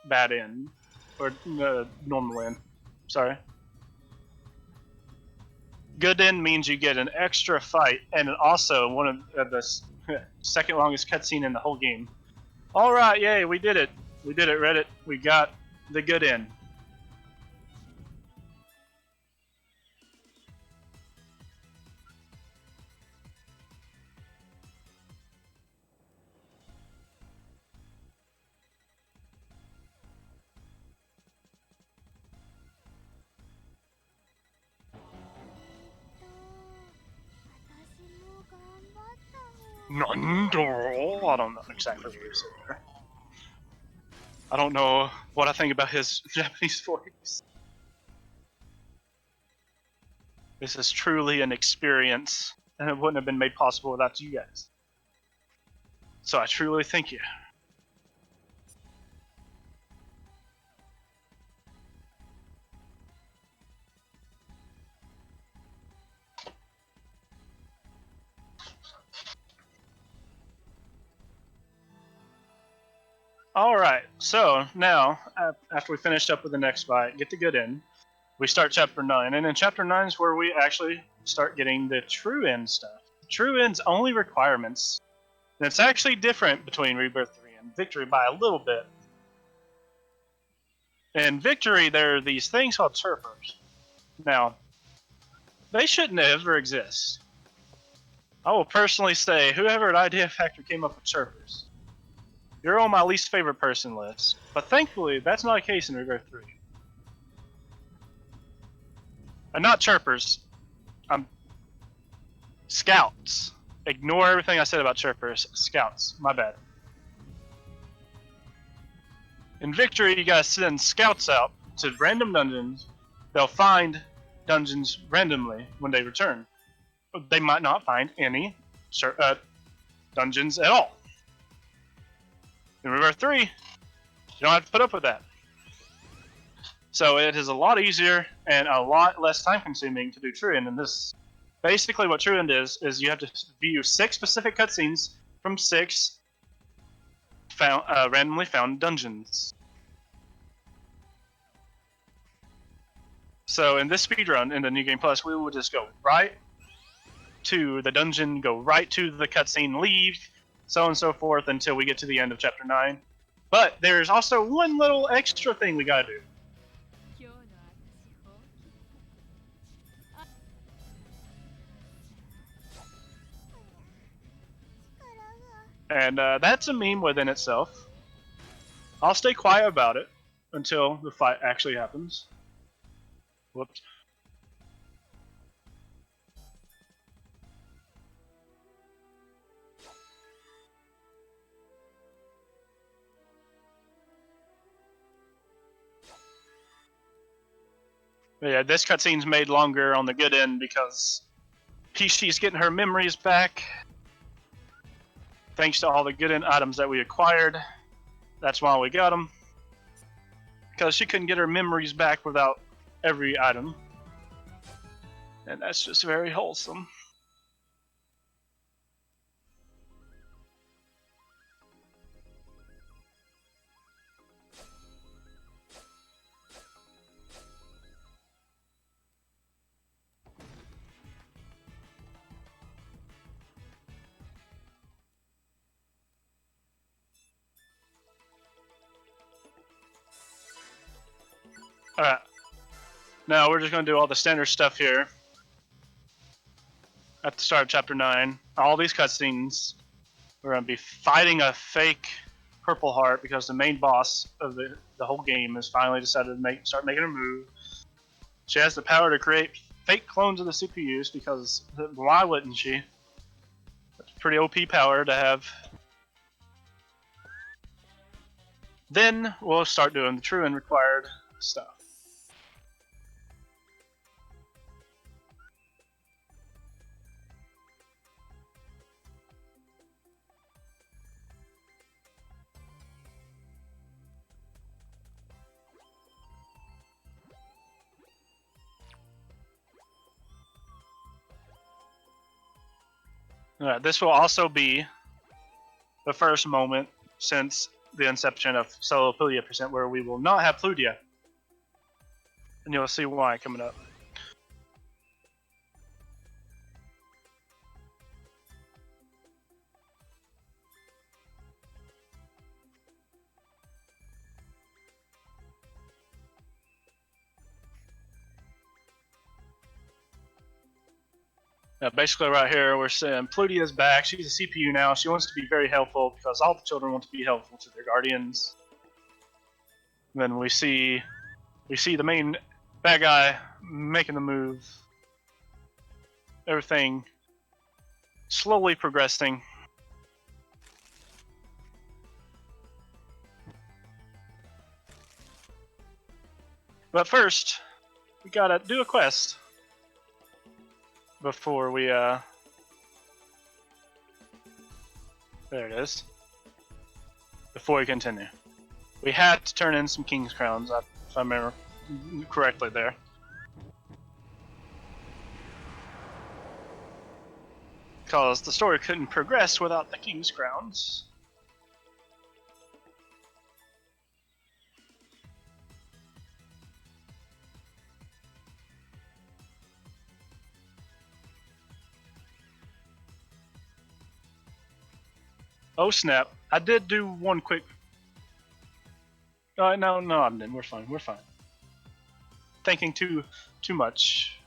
bad end. Or normal end. Sorry. Good end means you get an extra fight, and also one of the second longest cutscene in the whole game. Alright, yay, we did it. We did it, Reddit. We got the good end. Nando. I don't know exactly what he said there. I don't know what I think about his Japanese voice. This is truly an experience, and it wouldn't have been made possible without you guys. So I truly thank you. Alright, so now, after we finished up with the next fight, get the good end, we start Chapter 9, and in Chapter 9 is where we actually start getting the true end stuff. True end's only requirements, and it's actually different between Rebirth 3 and Victory by a little bit. In Victory, there are these things called surfers. Now, they shouldn't ever exist. I will personally say, whoever at Idea Factory came up with surfers, you're on my least favorite person list. But thankfully, that's not the case in Rebirth 3. And not chirpers. Scouts. Ignore everything I said about chirpers. Scouts. My bad. In Victory, you gotta send scouts out to random dungeons. They'll find dungeons randomly when they return. They might not find any dungeons at all. In Rebirth 3, you don't have to put up with that. So it is a lot easier and a lot less time consuming to do True End. And this, basically what True End is you have to view 6 specific cutscenes from 6 randomly found dungeons. So in this speedrun in the New Game Plus, we will just go right to the dungeon, go right to the cutscene, leave, so on and so forth until we get to the end of Chapter 9. But there's also one little extra thing we gotta do. And that's a meme within itself. I'll stay quiet about it until the fight actually happens. Whoops. But yeah, this cutscene's made longer on the good end because PC's getting her memories back. Thanks to all the good end items that we acquired. That's why we got them. Because she couldn't get her memories back without every item. And that's just very wholesome. Alright. Now we're just going to do all the standard stuff here. At the start of Chapter 9. All these cutscenes. We're going to be fighting a fake Purple Heart because the main boss of the whole game has finally decided to start making her move. She has the power to create fake clones of the CPUs because why wouldn't she? That's pretty OP power to have. Then we'll start doing the true and required stuff. This will also be the first moment since the inception of Solopludia percent, where we will not have Pludia. And you'll see why coming up. Basically right here we're saying Pludia's back. She's a CPU now. She wants to be very helpful because all the children want to be helpful to their guardians. And then we see the main bad guy making the move. Everything slowly progressing. But first, we gotta do a quest before we there it is. Before we continue, we had to turn in some king's crowns, if I remember correctly there. Because the story couldn't progress without the king's crowns. Oh snap! I did do one quick. No, I didn't. We're fine. We're fine. Thinking too much.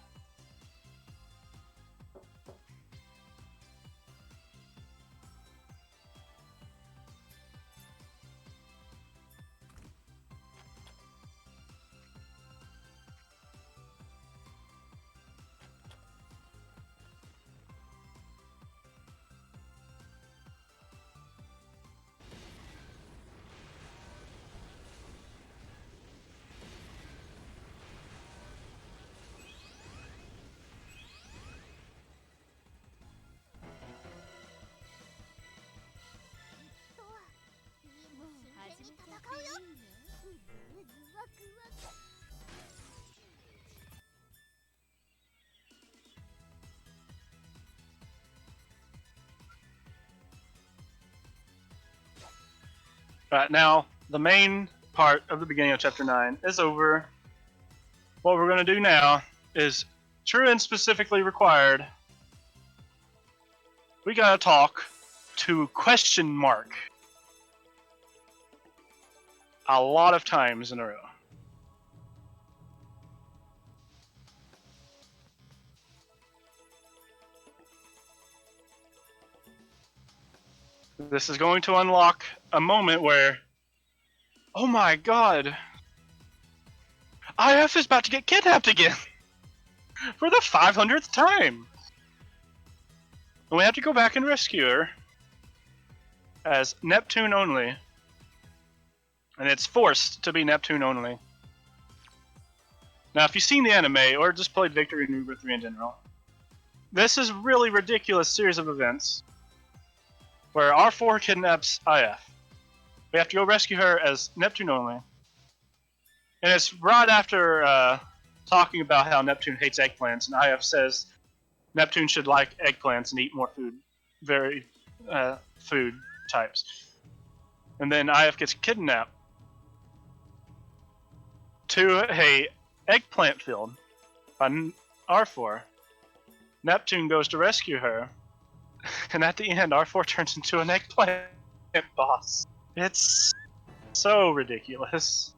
Right now, the main part of the beginning of Chapter 9 is over. What we're going to do now is, true and specifically required, we gotta talk to question mark a lot of times in a row. This is going to unlock a moment where, oh my god, IF is about to get kidnapped again for the 500th time. And we have to go back and rescue her as Neptune only. And it's forced to be Neptune only. Now, if you've seen the anime or just played Victory and Birth3 in general, this is a really ridiculous series of events where R4 kidnaps IF. We have to go rescue her as Neptune only. And it's right after talking about how Neptune hates eggplants, and IF says Neptune should like eggplants and eat more food, food types. And then IF gets kidnapped to a eggplant field by R4. Neptune goes to rescue her, and at the end, R4 turns into an eggplant boss. It's so ridiculous.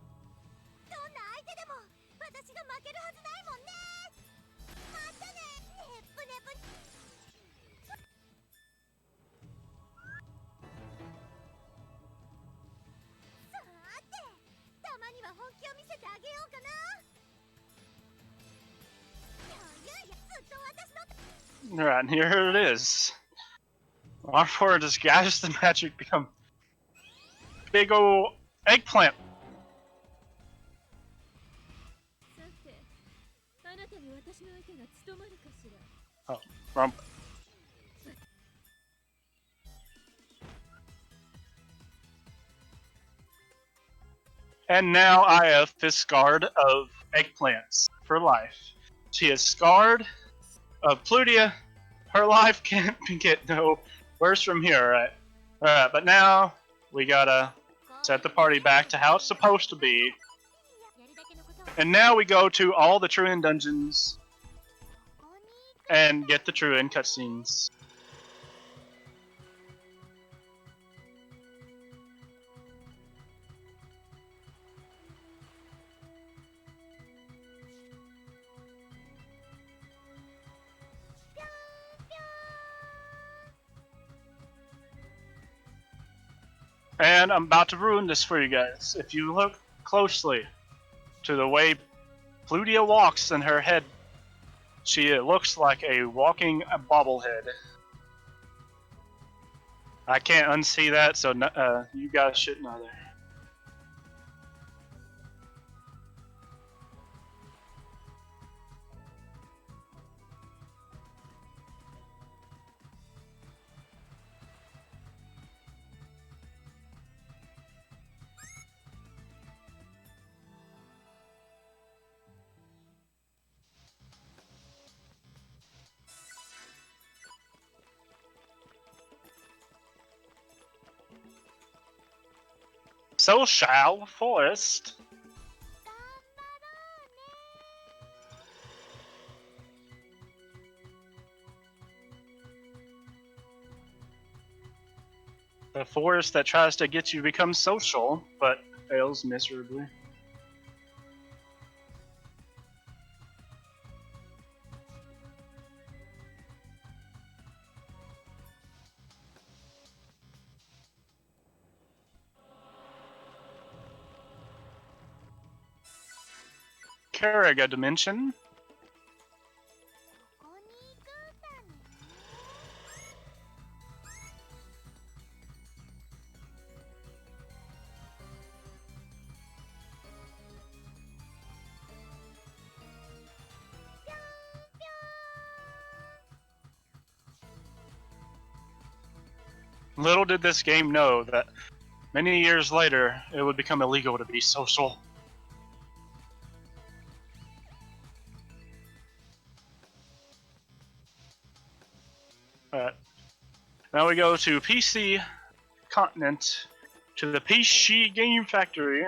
Alright, and here it is. R4 disguises the magic, become big ol' eggplant. Oh, wrong. And now IF is scarred of eggplants for life. She is scarred of Pludia. Her life can't get no worse from here, right? Alright, but now we gotta Set the party back to how it's supposed to be. And now we go to all the True End dungeons and get the True End cutscenes. And I'm about to ruin this for you guys. If you look closely to the way Plutia walks in her head, she looks like a walking bobblehead. I can't unsee that, so you guys shouldn't either. So shall Forest. The forest that tries to get you to become social, but fails miserably. Dimension. Little did this game know that many years later it would become illegal to be social. Alright. Now we go to PC Continent, to the PC Game Factory.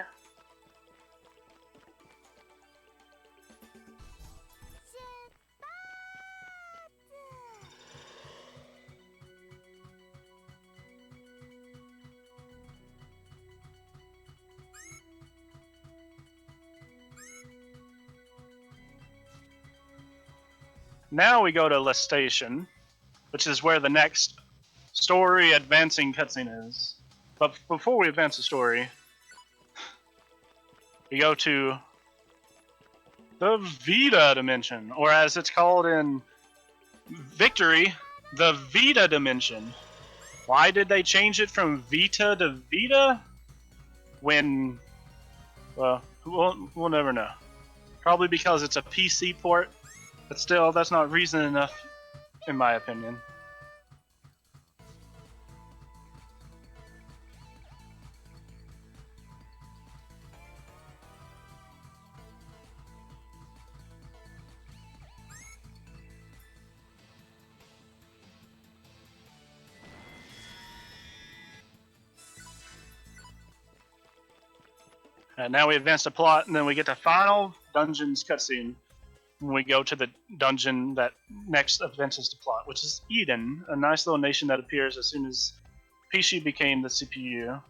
Now we go to La Station, which is where the next story advancing cutscene is. But before we advance the story, we go to the Vita Dimension, or as it's called in Victory, the Vita Dimension. Why did they change it from Vita to Vita? When, well, we'll never know. Probably because it's a PC port, but still, that's not reason enough, in my opinion. And now we advance the plot, and then we get the final dungeons cutscene. When we go to the dungeon that next advances the plot, which is Eden, a nice little nation that appears as soon as PC became the CPU.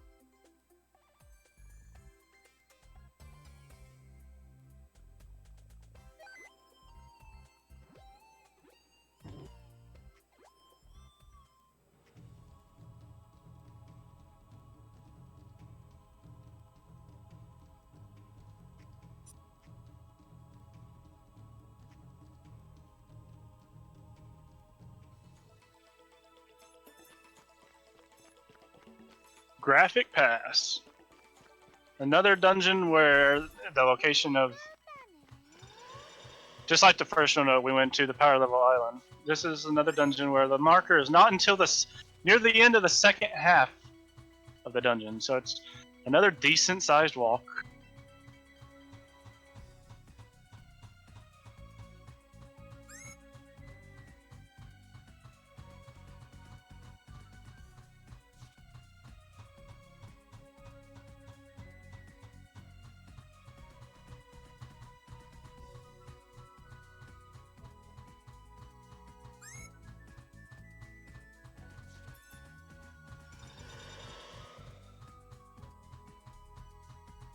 Graphic Pass. Another dungeon where the location of, just like the first one we went to, the Power Level Island. This is another dungeon where the marker is not until near the end of the second half of the dungeon, so it's another decent sized walk.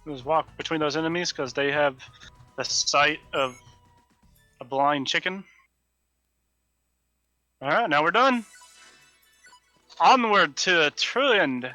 Just walk between those enemies because they have the sight of a blind chicken. Alright, now we're done. Onward to a true end.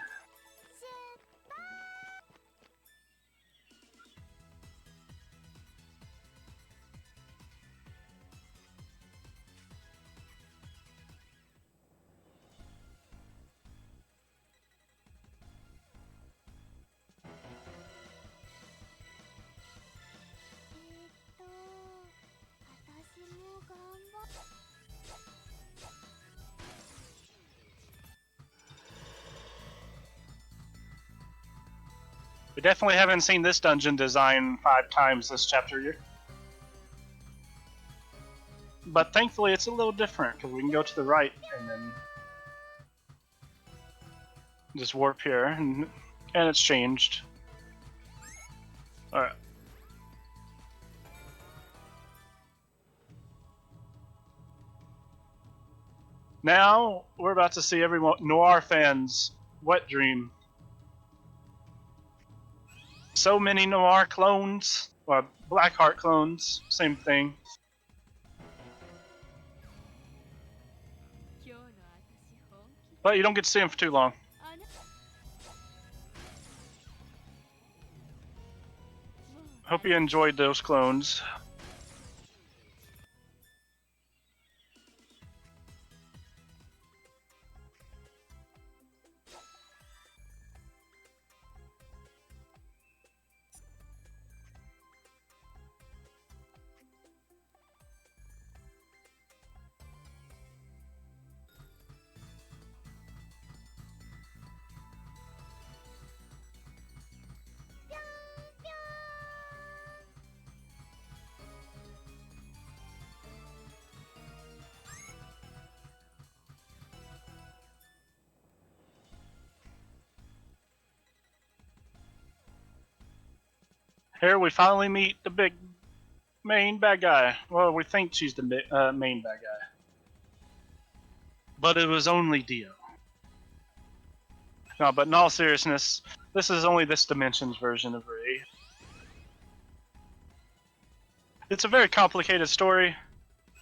We definitely haven't seen this dungeon design 5 times this chapter year. But thankfully it's a little different because we can go to the right and then just warp here and it's changed. Alright. Now we're about to see everyone Noir fans' wet dream. So many Noir clones, or Blackheart clones, same thing. But you don't get to see them for too long. Hope you enjoyed those clones. Here we finally meet the big main bad guy. Well, we think she's the main bad guy. But it was only Dio. No, but in all seriousness, this is only this dimension's version of Ray. It's a very complicated story.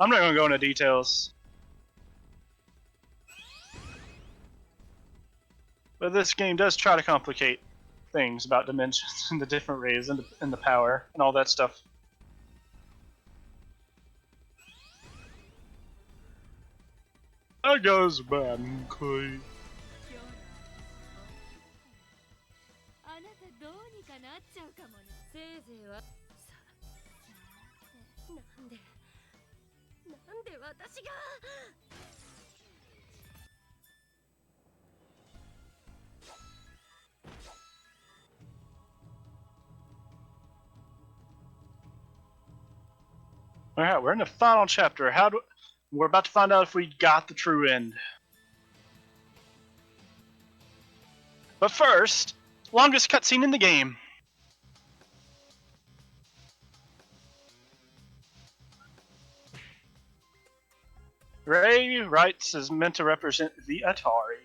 I'm not going to go into details. But this game does try to complicate things about dimensions and the different rays and the power and all that stuff. That goes bad, Clay. Alright, we're in the final chapter. We're about to find out if we got the true end. But first, longest cutscene in the game. Ray writes is meant to represent the Atari.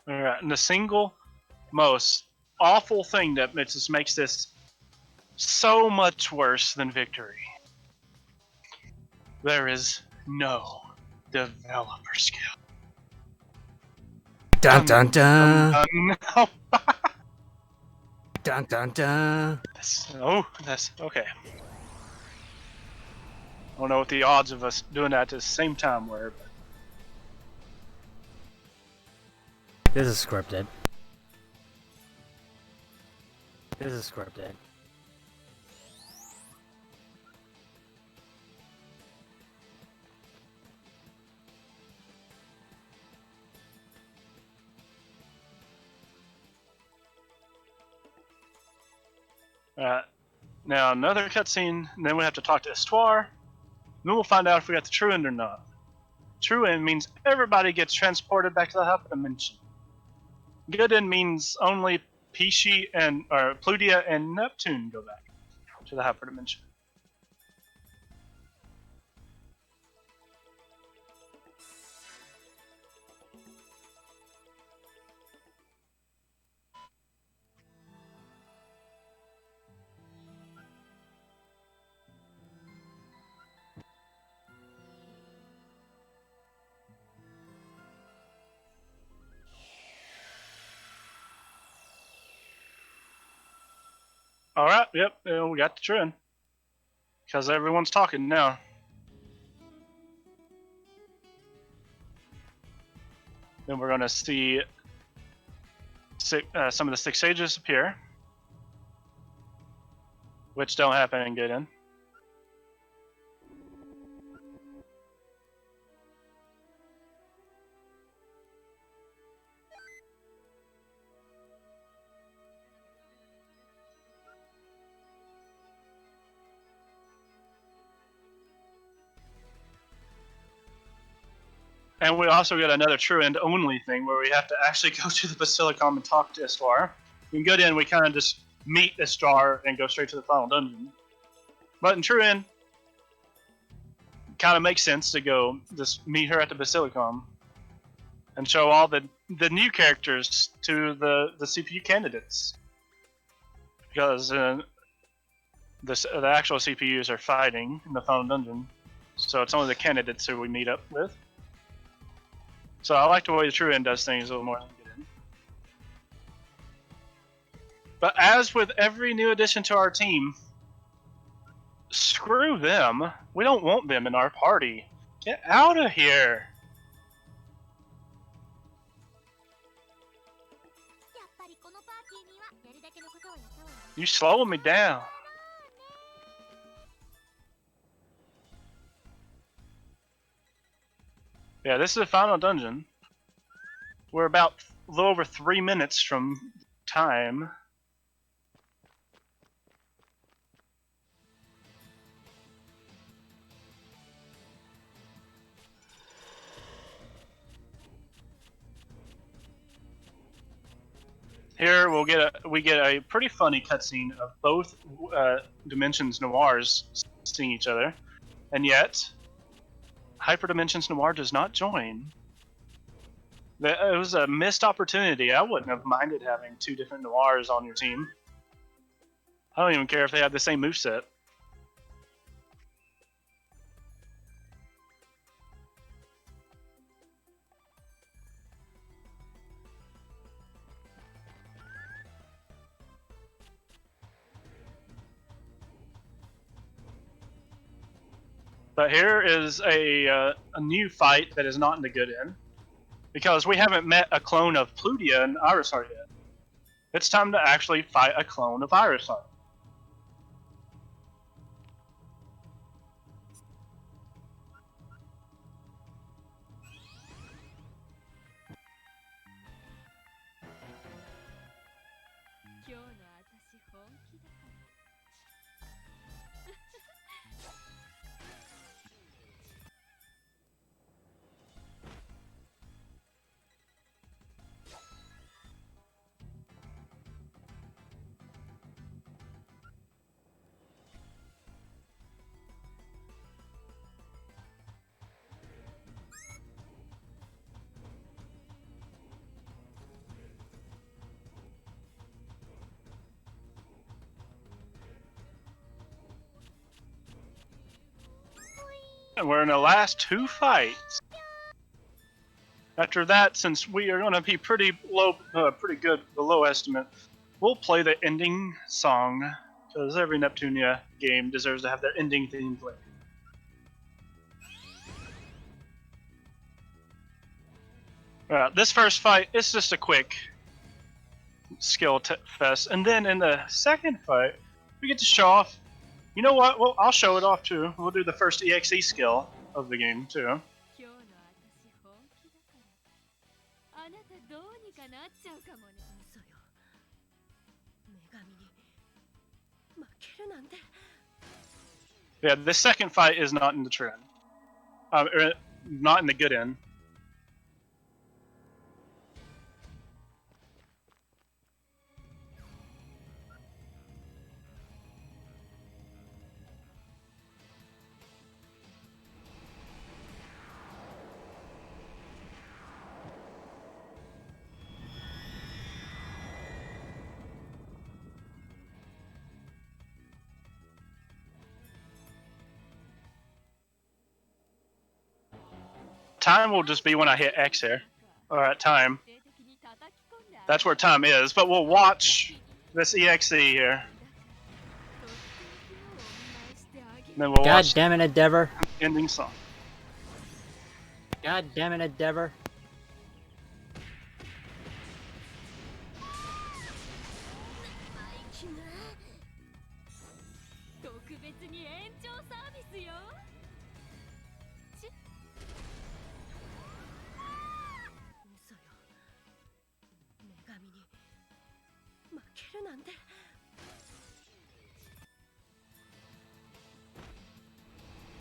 Alright, and the single most awful thing that makes this so much worse than victory. There is no developer skill. Dun dun dun. dun. Dun dun dun. That's okay. I don't know what the odds of us doing that at the same time were, but This is scripted. This is scripted. now another cutscene, and then we have to talk to Estoire. Then we'll find out if we got the true end or not. True end means everybody gets transported back to the Hyperdimension. Good end means only Plutia and Neptune go back to the Hyperdimension. Alright, yep, we got the trend. Because everyone's talking now. Then we're going to see some of the 6 sages appear, which don't happen in Good End. And we also got another true end only thing where we have to actually go to the Basilicom and talk to Istar. In Good End, we kind of just meet Istar and go straight to the final dungeon. But in True End, kind of makes sense to go just meet her at the Basilicom and show all the new characters to the CPU candidates. Because the actual CPUs are fighting in the final dungeon. So it's only the candidates who we meet up with. So I like the way the True End does things a little more than Good End. But as with every new addition to our team, screw them. We don't want them in our party. Get out of here. You slowing me down. Yeah, this is the final dungeon. We're about a little over 3 minutes from time. Here we get a pretty funny cutscene of both Dimensions Noirs seeing each other, and yet Hyperdimensions Noir does not join. It was a missed opportunity. I wouldn't have minded having 2 different Noirs on your team. I don't even care if they have the same moveset. But here is a new fight that is not in the Good End, because we haven't met a clone of Plutia and Irisheart yet. It's time to actually fight a clone of Irisheart. And we're in the last 2 fights. After that, since we are going to be pretty good below estimate, we'll play the ending song, because every Neptunia game deserves to have their ending theme played. This first fight, it's just a quick skill fest, and then in the second fight, we get to show off. You know what? Well, I'll show it off too. We'll do the first EXE skill of the game too. Yeah, the second fight is not in the trend. not in the good end. Time will just be when I hit X here. Alright, time. That's where time is, but we'll watch this EXE here. And then we'll God watch damn it, Endeavor. the ending song. God damn it, Endeavor.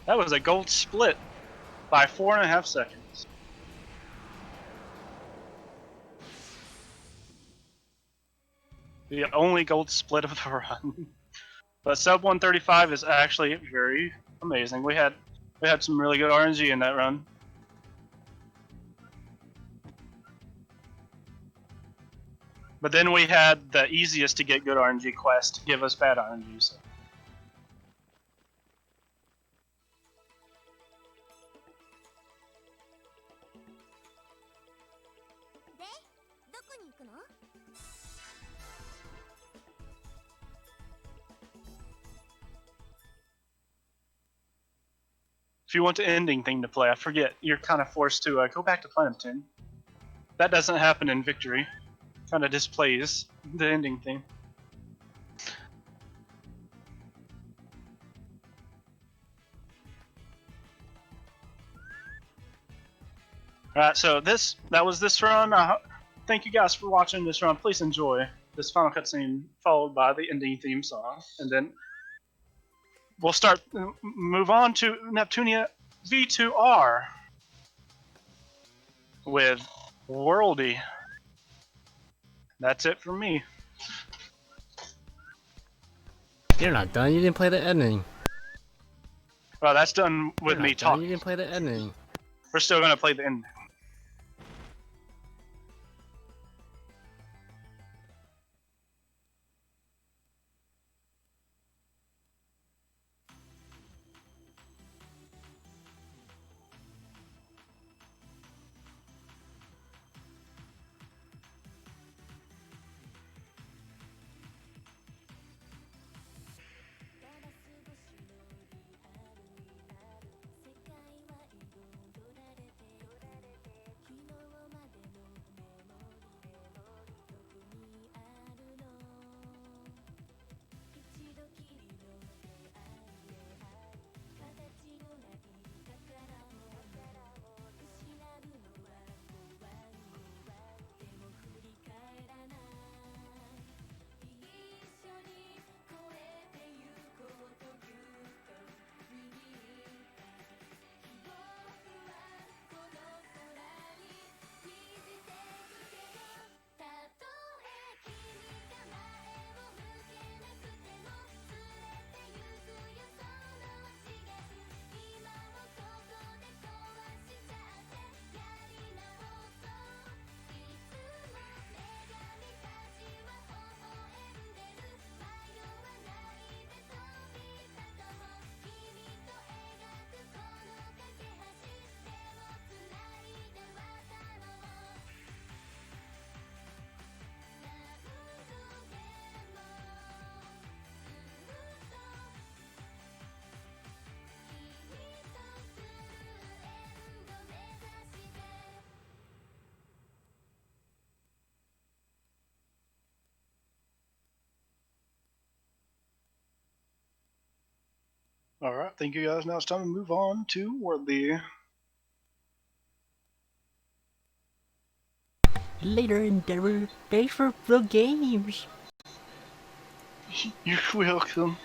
That was a gold split by 4.5 seconds. The only gold split of the run. But sub 135 is actually very amazing. We had some really good RNG in that run. But then we had the easiest to get good RNG quest give us bad RNG. So. If you want the ending thing to play, I forget, you're kind of forced to go back to Platinum 10. That doesn't happen in Victory. Kind of displays the ending thing. Alright, so that was this run. Thank you guys for watching this run. Please enjoy this final cutscene followed by the ending theme song. And then we'll move on to Neptunia V2R with Worldy. That's it for me. You're not done. You didn't play the ending. Well, that's done with me talking. You didn't play the ending. We're still gonna play the ending. Alright, thank you guys. Now it's time to move on to Worldy. Later, Endeavor. Thanks for the games. You're welcome.